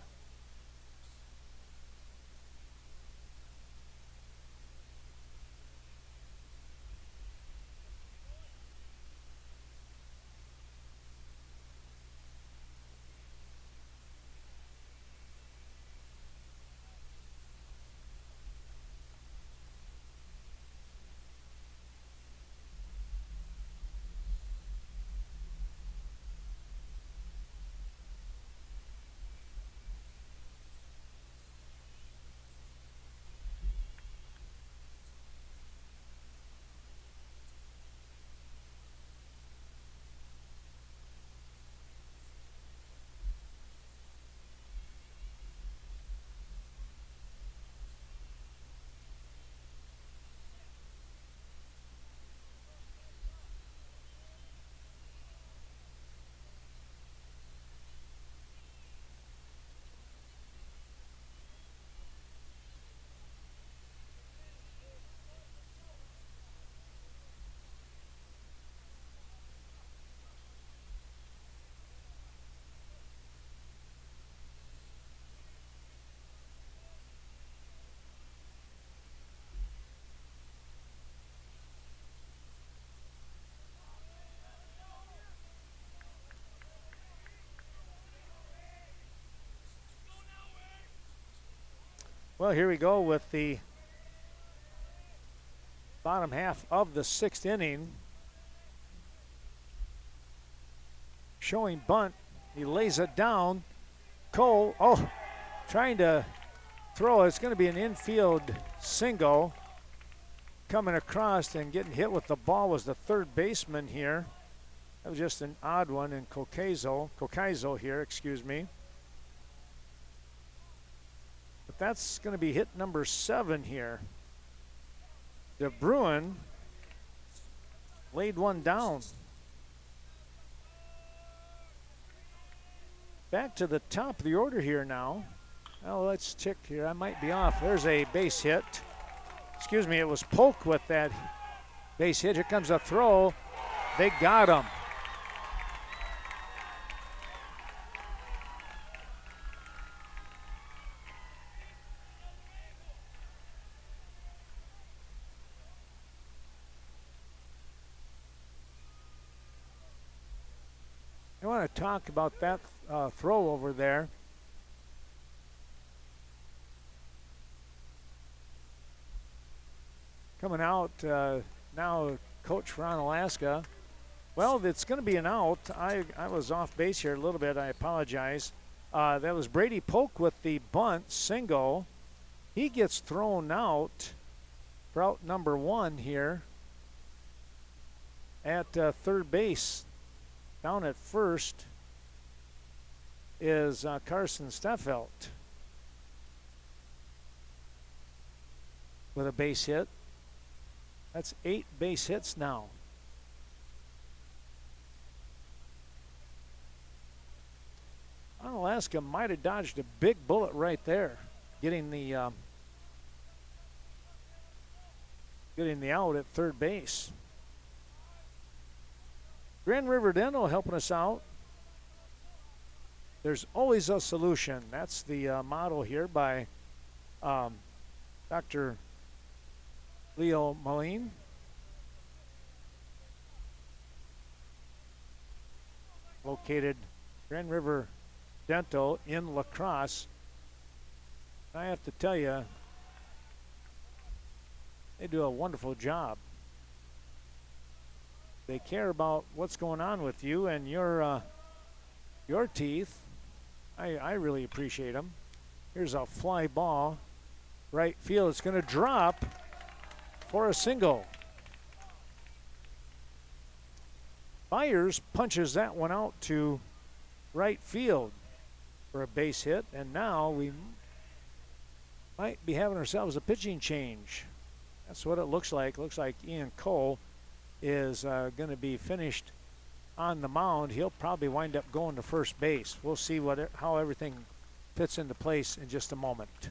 Well, here we go with the bottom half of the 6th inning. Showing bunt. He lays it down. Cole, trying to throw. It's going to be an infield single. Coming across and getting hit with the ball was the third baseman here. That was just an odd one in Kokaizo here, excuse me. But that's going to be hit number 7 here. De Bruin laid one down. Back to the top of the order here now. Oh, let's check here. I might be off. There's a base hit. Excuse me, it was Polk with that base hit. Here comes a throw. They got him. I want to talk about that throw over there. Coming out now, coach for Onalaska. Well, it's going to be an out. I was off base here a little bit. I apologize. That was Brady Polk with the bunt single. He gets thrown out for out number 1 here at third base. Down at first is Carson Steffelt with a base hit. That's 8 base hits now. Onalaska might have dodged a big bullet right there, getting the out at third base. Grand River Dental helping us out. There's always a solution. That's the motto here by Dr. Leo Moline. Located Grand River Dental in La Crosse. I have to tell you, they do a wonderful job. They care about what's going on with you and your teeth. I really appreciate them. Here's a fly ball, right field. It's going to drop for a single. Byers punches that one out to right field for a base hit, and now we might be having ourselves a pitching change. That's what it looks like. Looks like Ian Cole is going to be finished on the mound. He'll probably wind up going to first base. We'll see how everything fits into place in just a moment.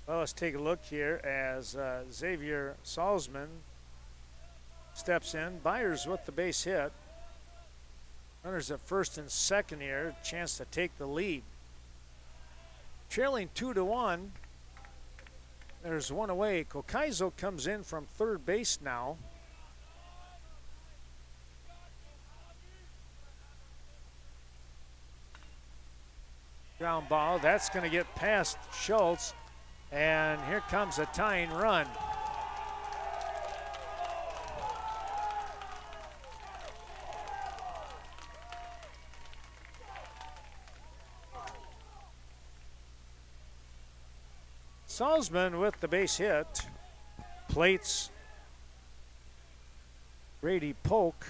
Well, let's take a look here as Xavier Salzman steps in. Byers with the base hit. Runners at first and second here, chance to take the lead. Trailing 2-1. There's one away. Kokaizo comes in from third base now. Ground ball, that's going to get past Schultz. And here comes a tying run. Salzman with the base hit. Plates Grady Polk.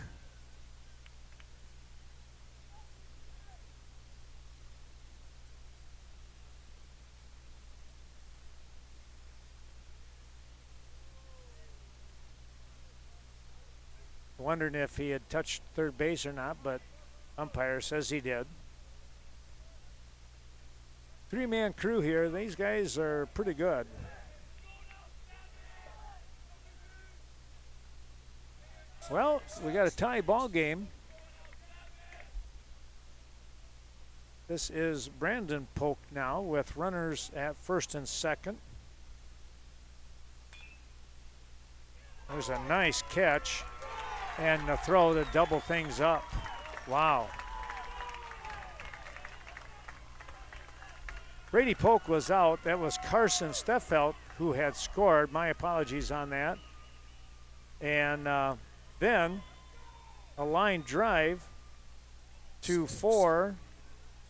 Wondering if he had touched third base or not, but umpire says he did. Three-man crew here. These guys are pretty good. Well, we got a tie ball game. This is Brandon Polk now with runners at first and second. There's a nice catch. And the throw to double things up. Wow. Brady Polk was out. That was Carson Steffelt who had scored. My apologies on that. And then a line drive to 4,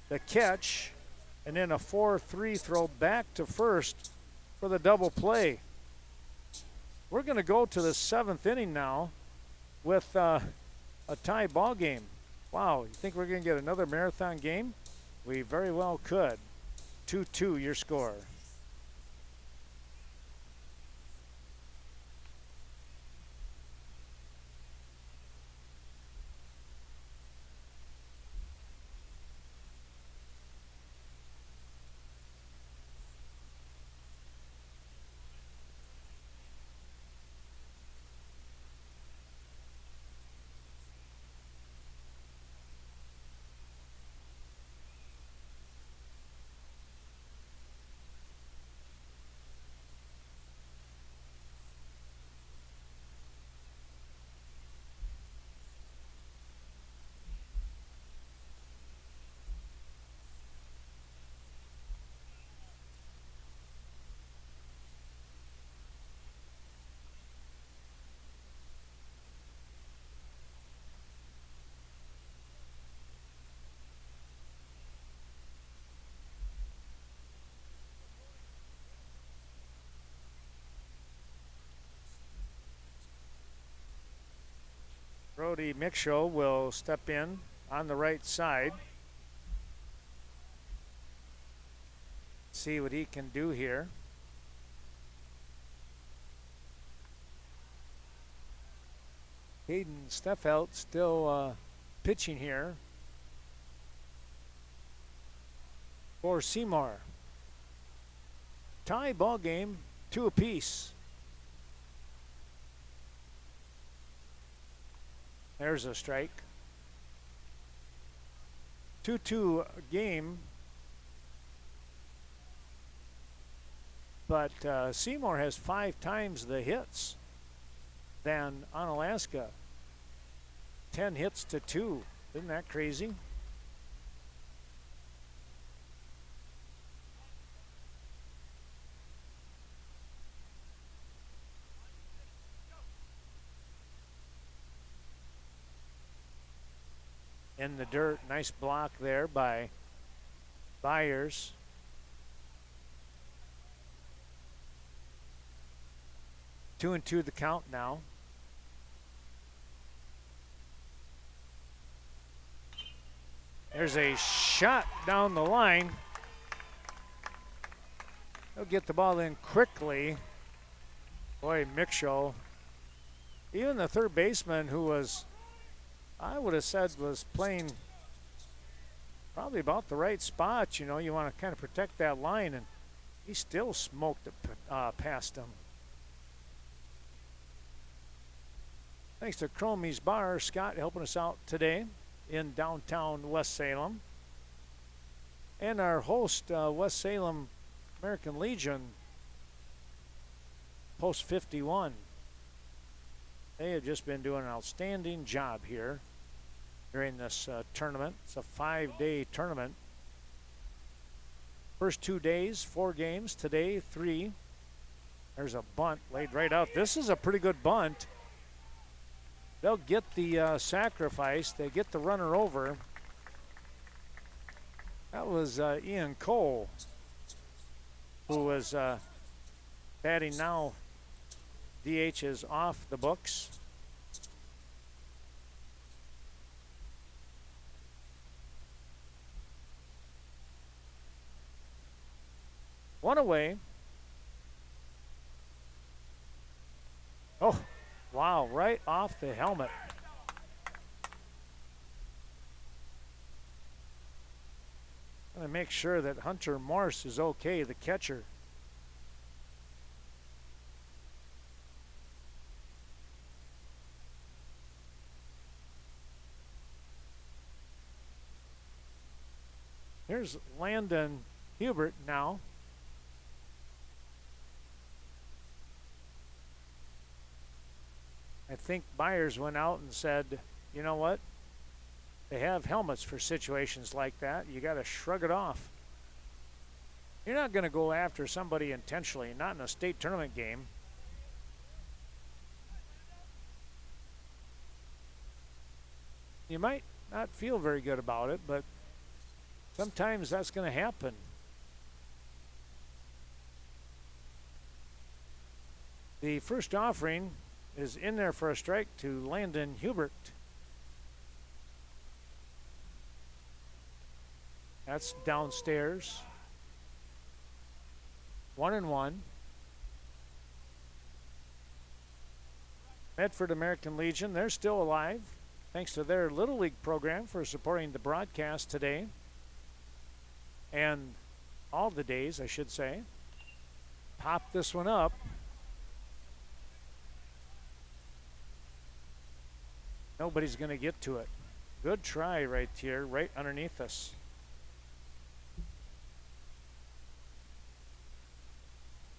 the catch, and then a 4-3 throw back to first for the double play. We're going to go to the 7th inning now with a tie ball game. Wow, you think we're going to get another marathon game? We very well could. 2-2 your score. Brody Mickshaw will step in on the right side. See what he can do here. Hayden Steffelt still pitching here for Seymour. Tie ball game, 2 apiece. There's a strike. 2-2 game. But Seymour has 5 times the hits than Onalaska. 10 hits to 2. Isn't that crazy? In the dirt, nice block there by Byers. Two and two the count now. There's a shot down the line. He'll get the ball in quickly. Boy, Mickshaw. Even the third baseman, who was, I would have said, was playing probably about the right spot. You know, you want to kind of protect that line, and he still smoked it past him. Thanks to Chromie's Bar, Scott helping us out today in downtown West Salem. And our host, West Salem American Legion, Post 51. They have just been doing an outstanding job here during this tournament. It's a 5-day tournament. First 2 days, 4 games. Today, 3. There's a bunt laid right out. This is a pretty good bunt. They'll get the sacrifice. They get the runner over. That was Ian Cole, who was batting now. DH is off the books. One away. Oh, wow, right off the helmet. I'm going to make sure that Hunter Morse is okay, the catcher. Here's Landon Hubert now. I think Byers went out and said, you know what? They have helmets for situations like that. You got to shrug it off. You're not going to go after somebody intentionally, not in a state tournament game. You might not feel very good about it, but sometimes that's going to happen. The first offering is in there for a strike to Landon Hubert. That's downstairs. 1-1. Medford American Legion, they're still alive, thanks to their Little League program for supporting the broadcast today. And all the days, I should say. Pop this one up. Nobody's going to get to it. Good try right here, right underneath us.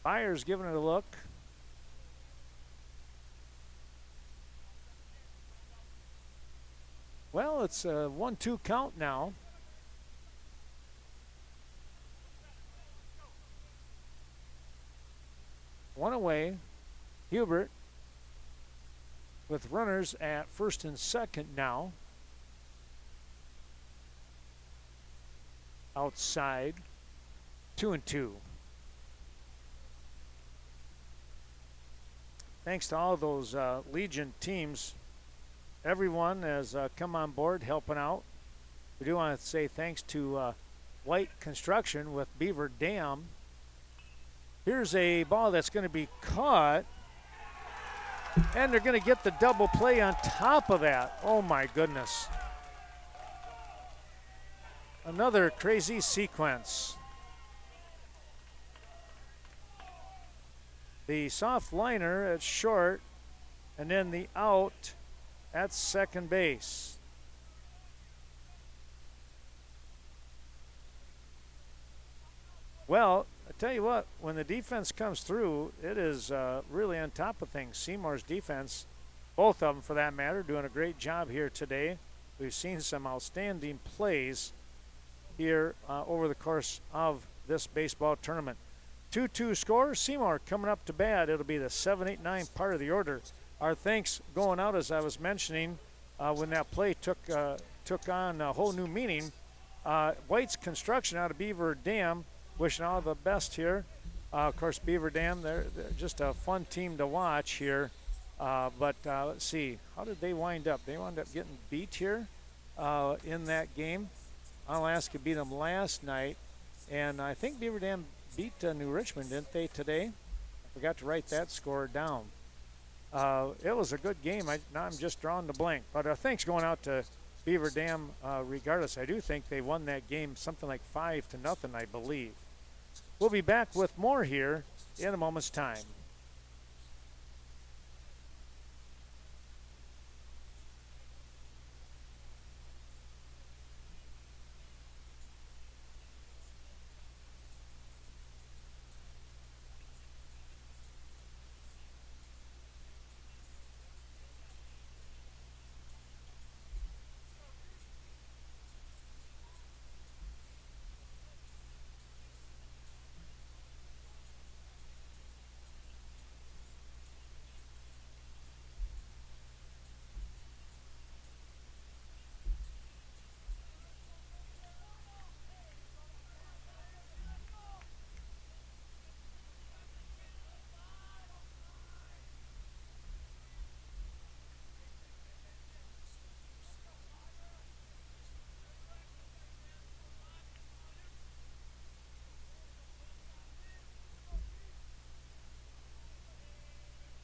Byers giving it a look. Well, it's a 1-2 count now. One away. Hubert with runners at first and second now. Outside. 2-2. Thanks to all those Legion teams. Everyone has come on board helping out. We do want to say thanks to White Construction with Beaver Dam. Here's a ball that's going to be caught. And they're going to get the double play on top of that. Oh my goodness. Another crazy sequence. The soft liner at short, and then the out at second base. Well, I tell you what, when the defense comes through, it is really on top of things. Seymour's defense, both of them for that matter, doing a great job here today. We've seen some outstanding plays here over the course of this baseball tournament. 2-2 score. Seymour coming up to bat. It'll be the 7, 8, 9 part of the order. Our thanks going out, as I was mentioning, when that play took on a whole new meaning. White's Construction out of Beaver Dam, wishing all the best here. Of course, Beaver Dam, they're just a fun team to watch here. But let's see, how did they wind up? They wound up getting beat here in that game. Onalaska beat them last night, and I think Beaver Dam beat New Richmond, didn't they, today? I forgot to write that score down. It was a good game. Now I'm just drawing the blank. But thanks going out to Beaver Dam regardless. I do think they won that game something like 5-0, I believe. We'll be back with more here in a moment's time.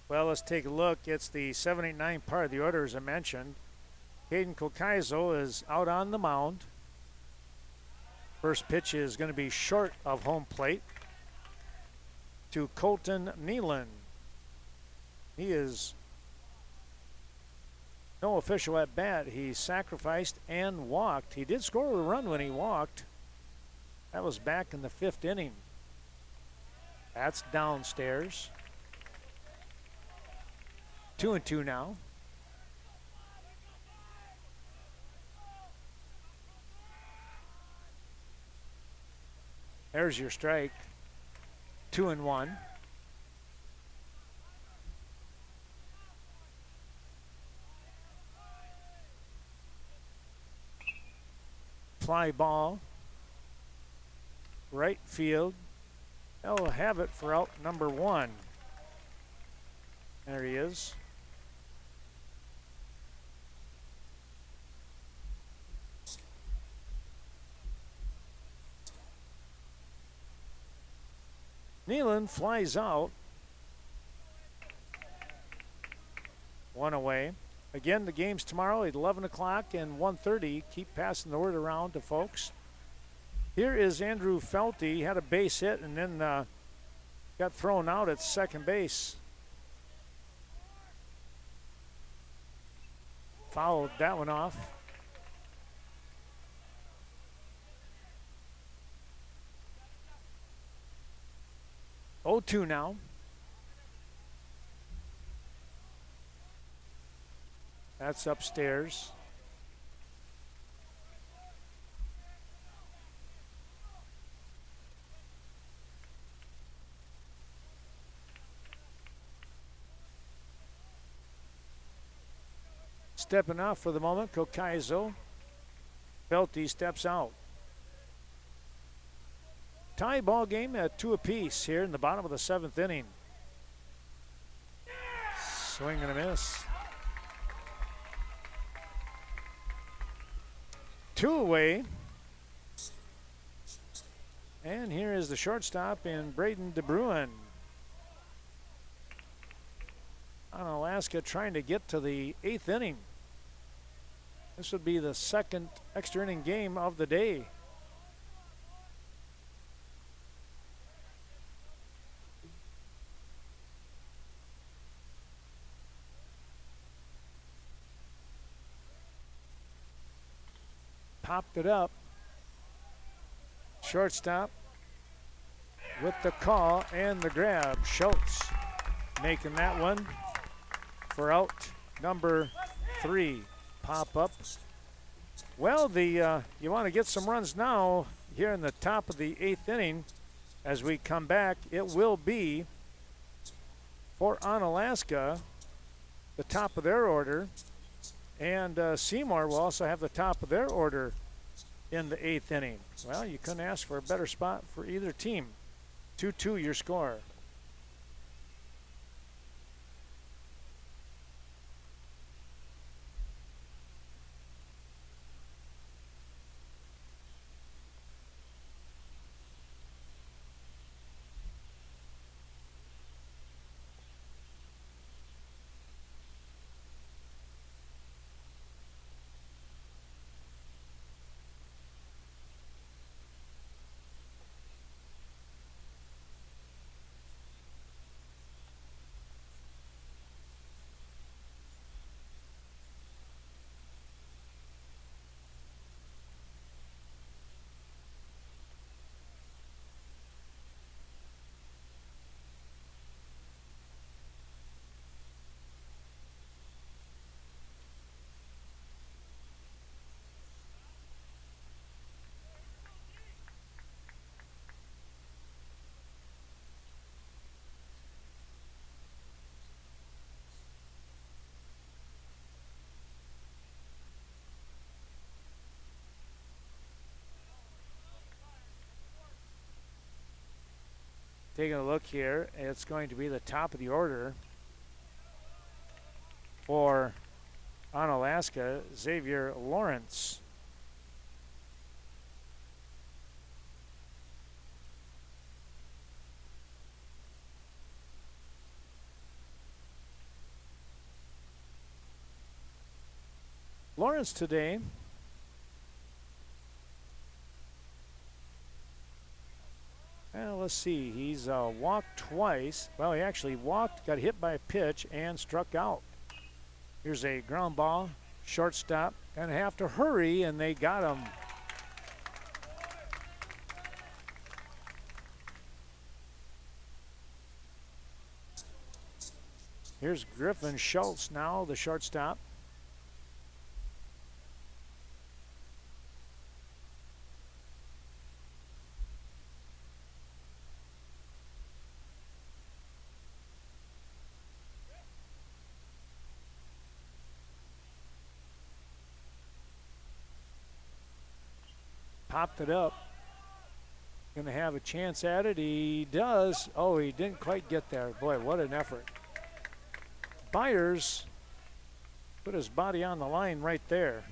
Well, let's take a look. It's the 7, 8, 9 part of the order, as I mentioned. Caden Kokaizo is out on the mound. First pitch is going to be short of home plate to Colton Nealon. He is no official at bat. He sacrificed and walked. He did score a run when he walked. That was back in the 5th inning. That's downstairs. 2-2 now. There's your strike. 2-1. Fly ball. Right field. They'll have it for out number 1. There he is. Nealon flies out. 1 away. Again, the game's tomorrow at 11 o'clock and 1:30. Keep passing the word around to folks. Here is Andrew Felty. He had a base hit and then got thrown out at second base. Fouled that one off. Oh, 2 now. That's upstairs. Stepping off for the moment, Kokaizo. Felty steps out. Tie ball game at 2 apiece here in the bottom of the 7th inning. Swing and a miss. 2 away. And here is the shortstop in Braden DeBruin. Onalaska trying to get to the 8th inning. This would be the 2nd extra inning game of the day. Popped it up. Shortstop with the call and the grab. Schultz making that one for out number 3. Pop up. Well, you want to get some runs now here in the top of the 8th inning. As we come back, it will be for Onalaska, the top of their order. And Seymour will also have the top of their order in the 8th inning. Well, you couldn't ask for a better spot for either team. 2-2 your score. Taking a look here, it's going to be the top of the order for Onalaska, Xavier Lawrence. Lawrence today well, let's see, he's walked twice. Well, he actually walked, got hit by a pitch, and struck out. Here's a ground ball, shortstop, and have to hurry, and they got him. Here's Griffin Schultz now, the shortstop. popped it up. Going to have a chance at it. He does. Oh, he didn't quite get there. Boy, what an effort. Byers put his body on the line right there.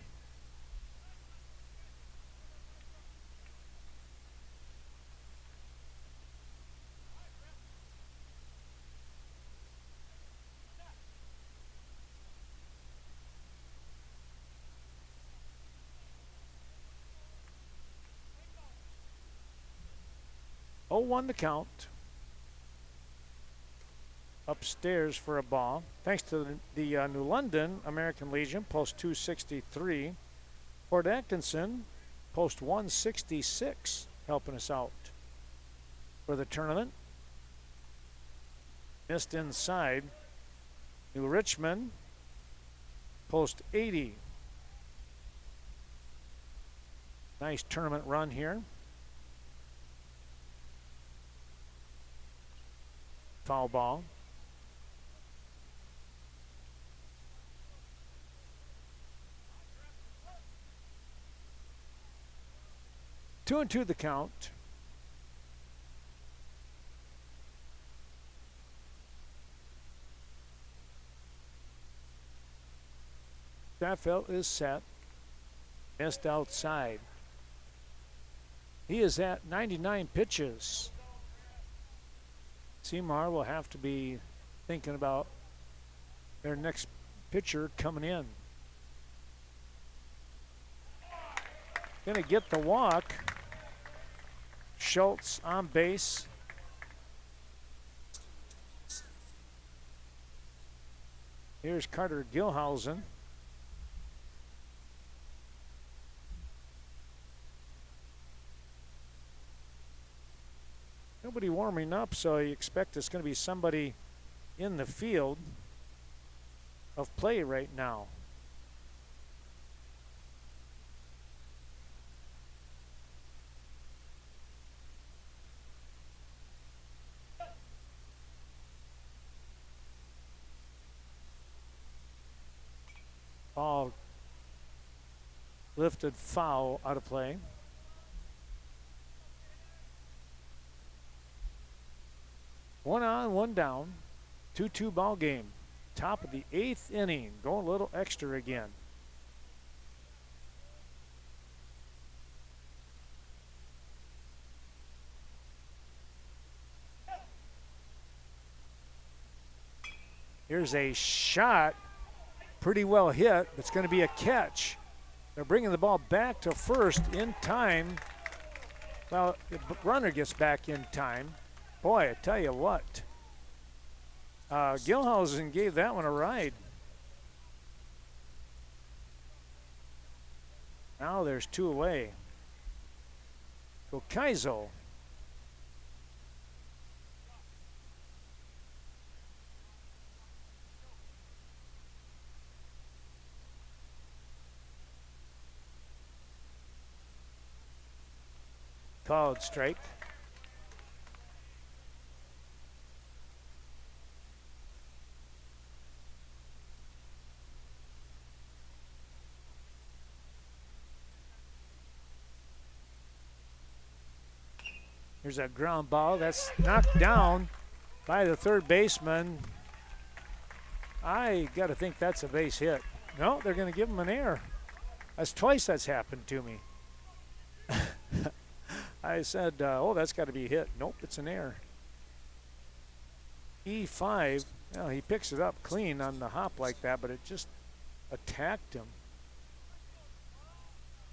Oh, 1 the count. Upstairs for a ball. Thanks to the New London American Legion, post 263. Fort Atkinson, post 166, helping us out for the tournament. Missed inside. New Richmond, post 80. Nice tournament run here. Foul ball. Two and two the count. Staffel is set. Missed outside. He is at 99 pitches. Seymour will have to be thinking about their next pitcher coming in. Gonna get the walk. Schultz on base. Here's Carter Gilhausen. Nobody warming up, so you expect it's going to be somebody in the field of play right now. Ball lifted foul, out of play. One on, one down. 2-2 ball game. Top of the 8th inning. Going a little extra again. Here's a shot. Pretty well hit. It's going to be a catch. They're bringing the ball back to first in time. Well, the runner gets back in time. Boy, I tell you what. Gilhausen gave that one a ride. Now there's 2 away. Kokaizo. Called strike. Here's a ground ball that's knocked down by the third baseman. I got to think that's a base hit. No, they're going to give him an error. That's twice that's happened to me. I said, oh, that's got to be a hit. Nope, it's an error. E5, well, he picks it up clean on the hop like that, but it just attacked him.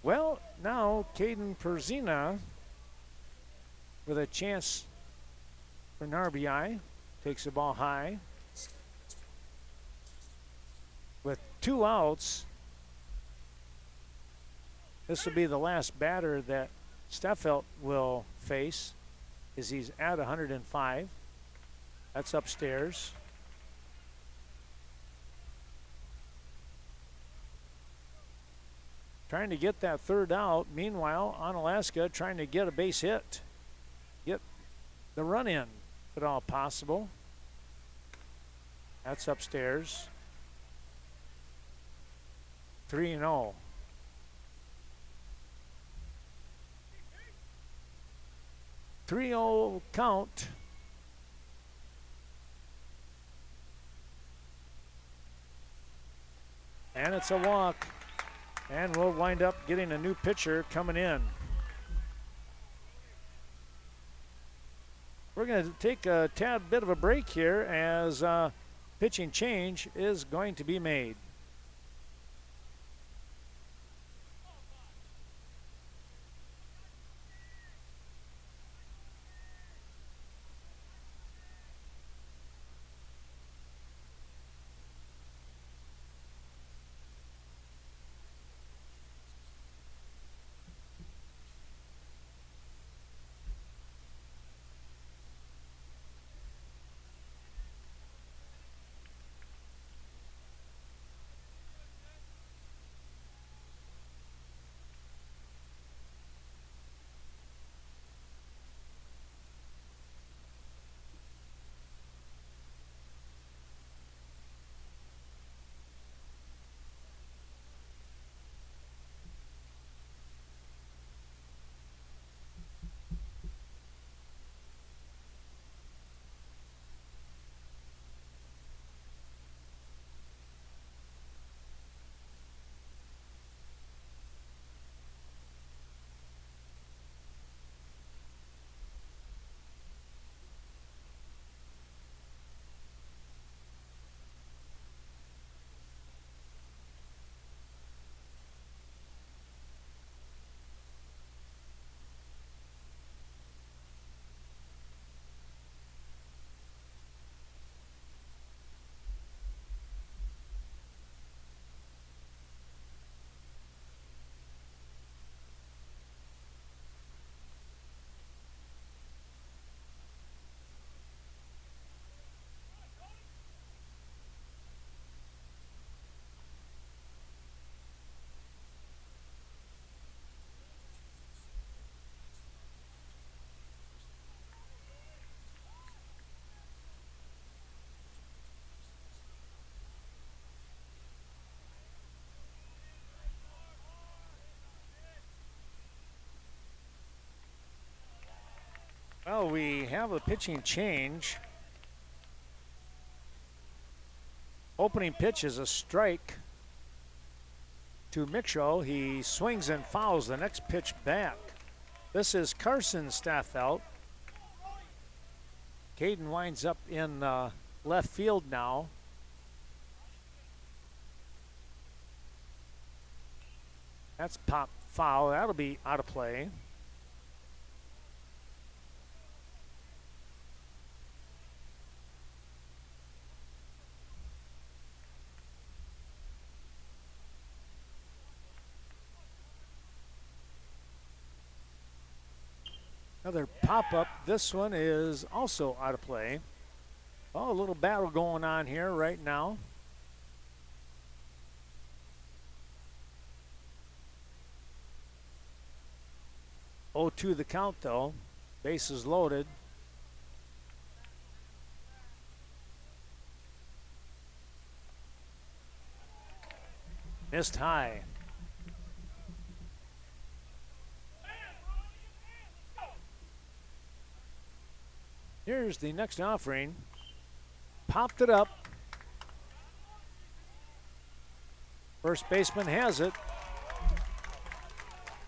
Well, now Caden Perzina with a chance for an RBI. Takes the ball high. With 2 outs, this will be the last batter that Steffelt will face, as he's at 105. That's upstairs. Trying to get that 3rd out. Meanwhile, Onalaska trying to get a base hit. Get the run in, if at all possible. That's upstairs. 3-0. 3-0 count. And it's a walk. And we'll wind up getting a new pitcher coming in. We're going to take a tad bit of a break here as pitching change is going to be made. Well, we have a pitching change. Opening pitch is a strike to Mitchell. He swings and fouls the next pitch back. This is Carson Staffelt. Caden winds up in left field now. That's pop foul. That'll be out of play. Another pop-up. This one is also out of play. Oh, a little battle going on here right now. Oh, 2 the count though. Bases loaded. Missed high. Here's the next offering. Popped it up. First baseman has it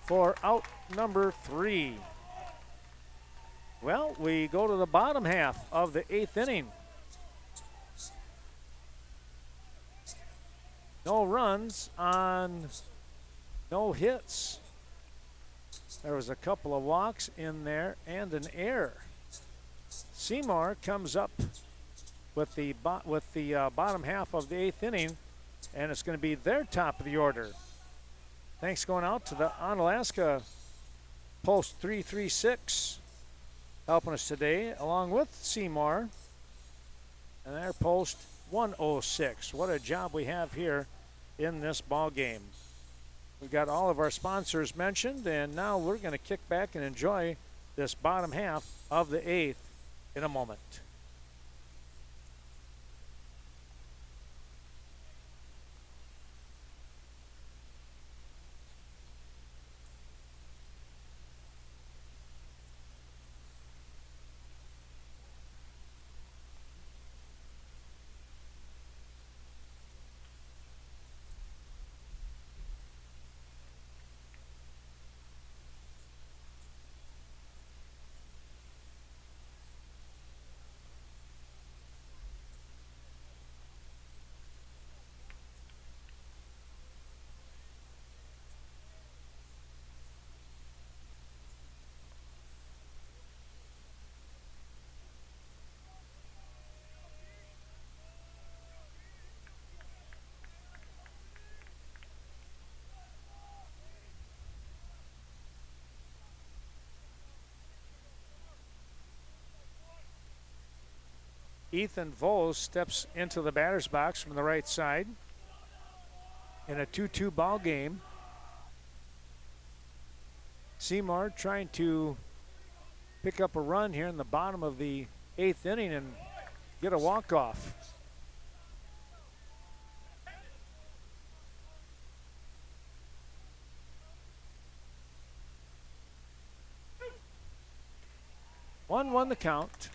for out number 3. Well, we go to the bottom half of the 8th inning. No runs on no hits. There was a couple of walks in there and an error. Seymour comes up with the bottom half of the 8th inning, and it's going to be their top of the order. Thanks going out to the Onalaska Post 336 helping us today, along with Seymour, and their Post 106. What a job we have here in this ball game. We've got all of our sponsors mentioned, and now we're going to kick back and enjoy this bottom half of the 8th in a moment. Ethan Voles steps into the batter's box from the right side in a 2-2 ball game. Seymour trying to pick up a run here in the bottom of the 8th inning and get a walk-off. One the count.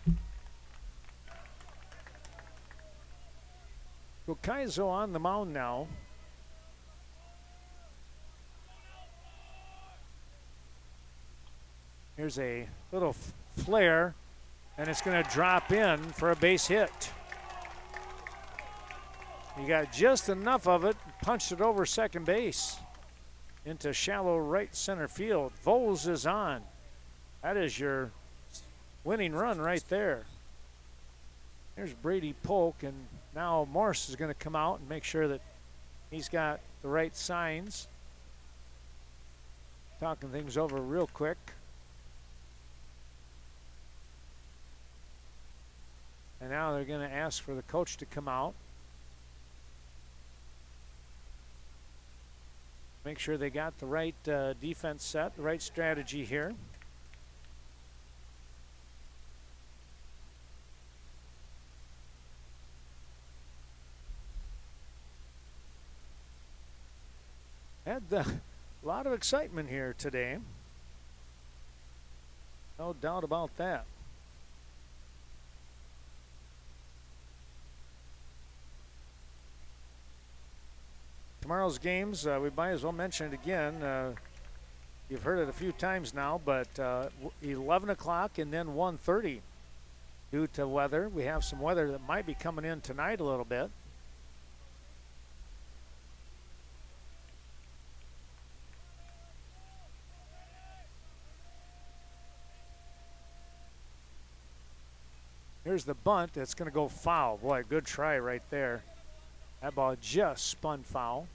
Gokaizo on the mound now. Here's a little flare, and it's going to drop in for a base hit. You got just enough of it, punched it over second base into shallow right center field. Voles is on. That is your winning run right there. There's Brady Polk, and now Morse is going to come out and make sure that he's got the right signs. Talking things over real quick. And now they're going to ask for the coach to come out. Make sure they got the right defense set, the right strategy here. Had a lot of excitement here today. No doubt about that. Tomorrow's games, we might as well mention it again. You've heard it a few times now, but 11 o'clock and then 1:30 due to weather. We have some weather that might be coming in tonight a little bit. Here's the bunt. It's going to go foul. Boy, good try right there. That ball just spun foul.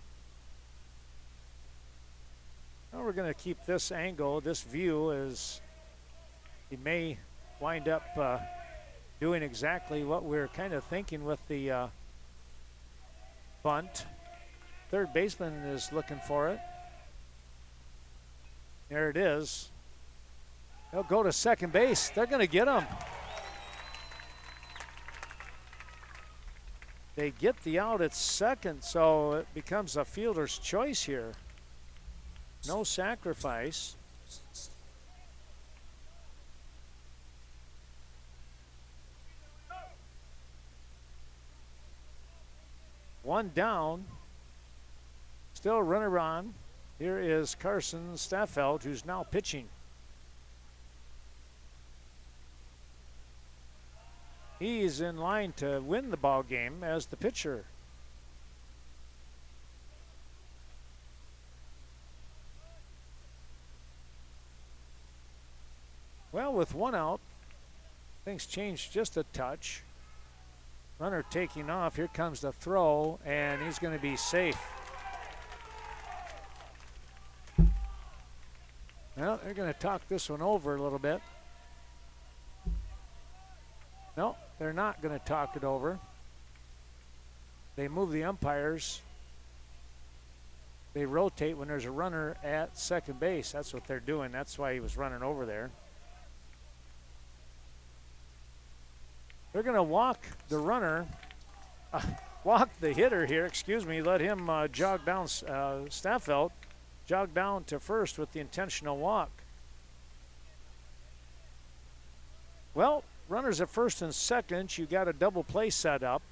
Now we're going to keep this angle, this view, as he may wind up doing exactly what we're kind of thinking with the bunt. Third baseman is looking for it. There it is. They'll go to second base. They're going to get him. They get the out at second, so it becomes a fielder's choice here. No sacrifice. One down. Still a runner on. Here is Carson Staffeld, who's now pitching. He's in line to win the ball game as the pitcher. Well, with one out, things change just a touch. Runner taking off. Here comes the throw, and he's going to be safe. Well, they're going to talk this one over a little bit. No, they're not going to talk it over. They move the umpires. They rotate when there's a runner at second base. That's what they're doing. That's why he was running over there. They're going to walk the runner, walk the hitter here, excuse me, let him jog down, Staffeld, jog down to first with the intentional walk. Well, runners at first and second, you got a double play set up.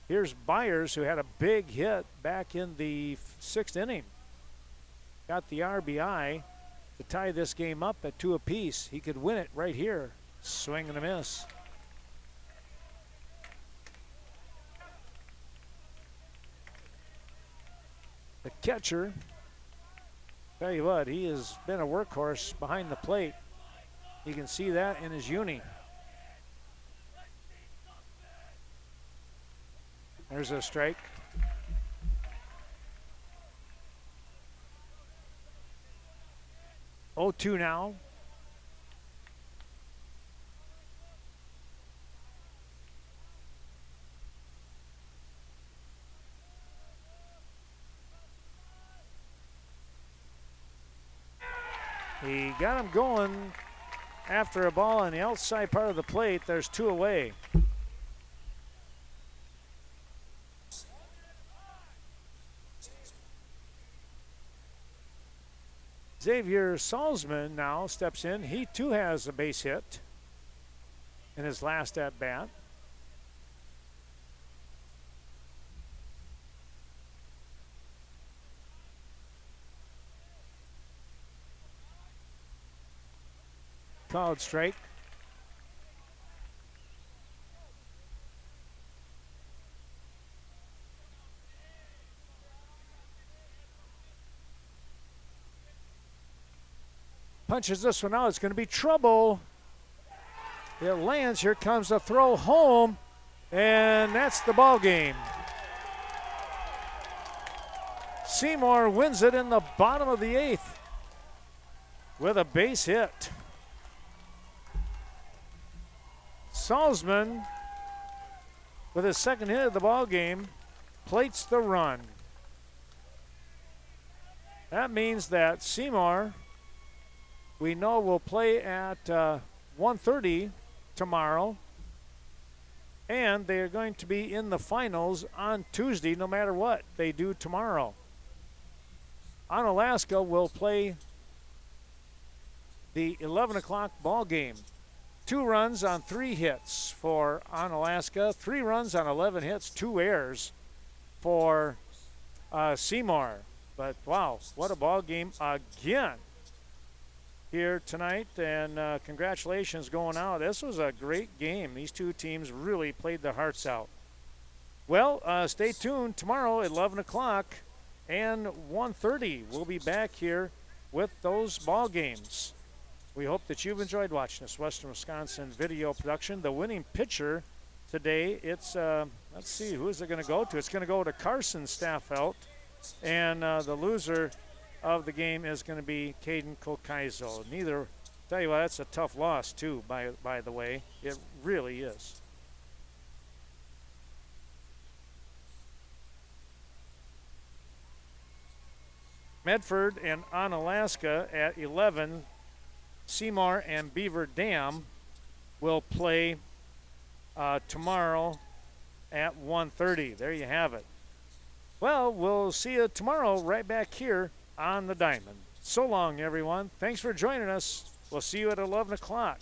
Here's Byers, who had a big hit back in the 6th inning. Got the RBI to tie this game up at 2 apiece. He could win it right here. Swing and a miss. The catcher, tell you what, he has been a workhorse behind the plate. You can see that in his uni. There's a strike. 0-2 now. He got him going after a ball on the outside part of the plate. There's 2 away. Xavier Salzman now steps in. He too has a base hit in his last at bat. Called strike. Punches this one out. It's going to be trouble. It lands. Here comes a throw home, and that's the ball game. Seymour wins it in the bottom of the 8th with a base hit. Salzman, with his second hit of the ball game, plates the run. That means that Seymour, we know, will play at 1:30 tomorrow, and they are going to be in the finals on Tuesday no matter what they do tomorrow. Onalaska will play the 11 o'clock ball game. 2 runs on 3 hits for Onalaska, 3 runs on 11 hits, 2 errors for Seymour. But wow, what a ball game again here tonight, and congratulations going out. This was a great game. These 2 teams really played their hearts out. Well, stay tuned tomorrow at 11 o'clock and 1:30. We'll be back here with those ball games. We hope that you've enjoyed watching this Western Wisconsin video production. The winning pitcher today, it's, let's see, who is it going to go to? It's going to go to Carson Staffelt, and the loser of the game is going to be Caden Kokaizo. Tell you what, that's a tough loss too, by the way. It really is. Medford and Onalaska at 11. Seymour and Beaver Dam will play tomorrow at 1:30. There you have it. Well, we'll see you tomorrow right back here on the Diamond. So long, everyone. Thanks for joining us. We'll see you at 11 o'clock.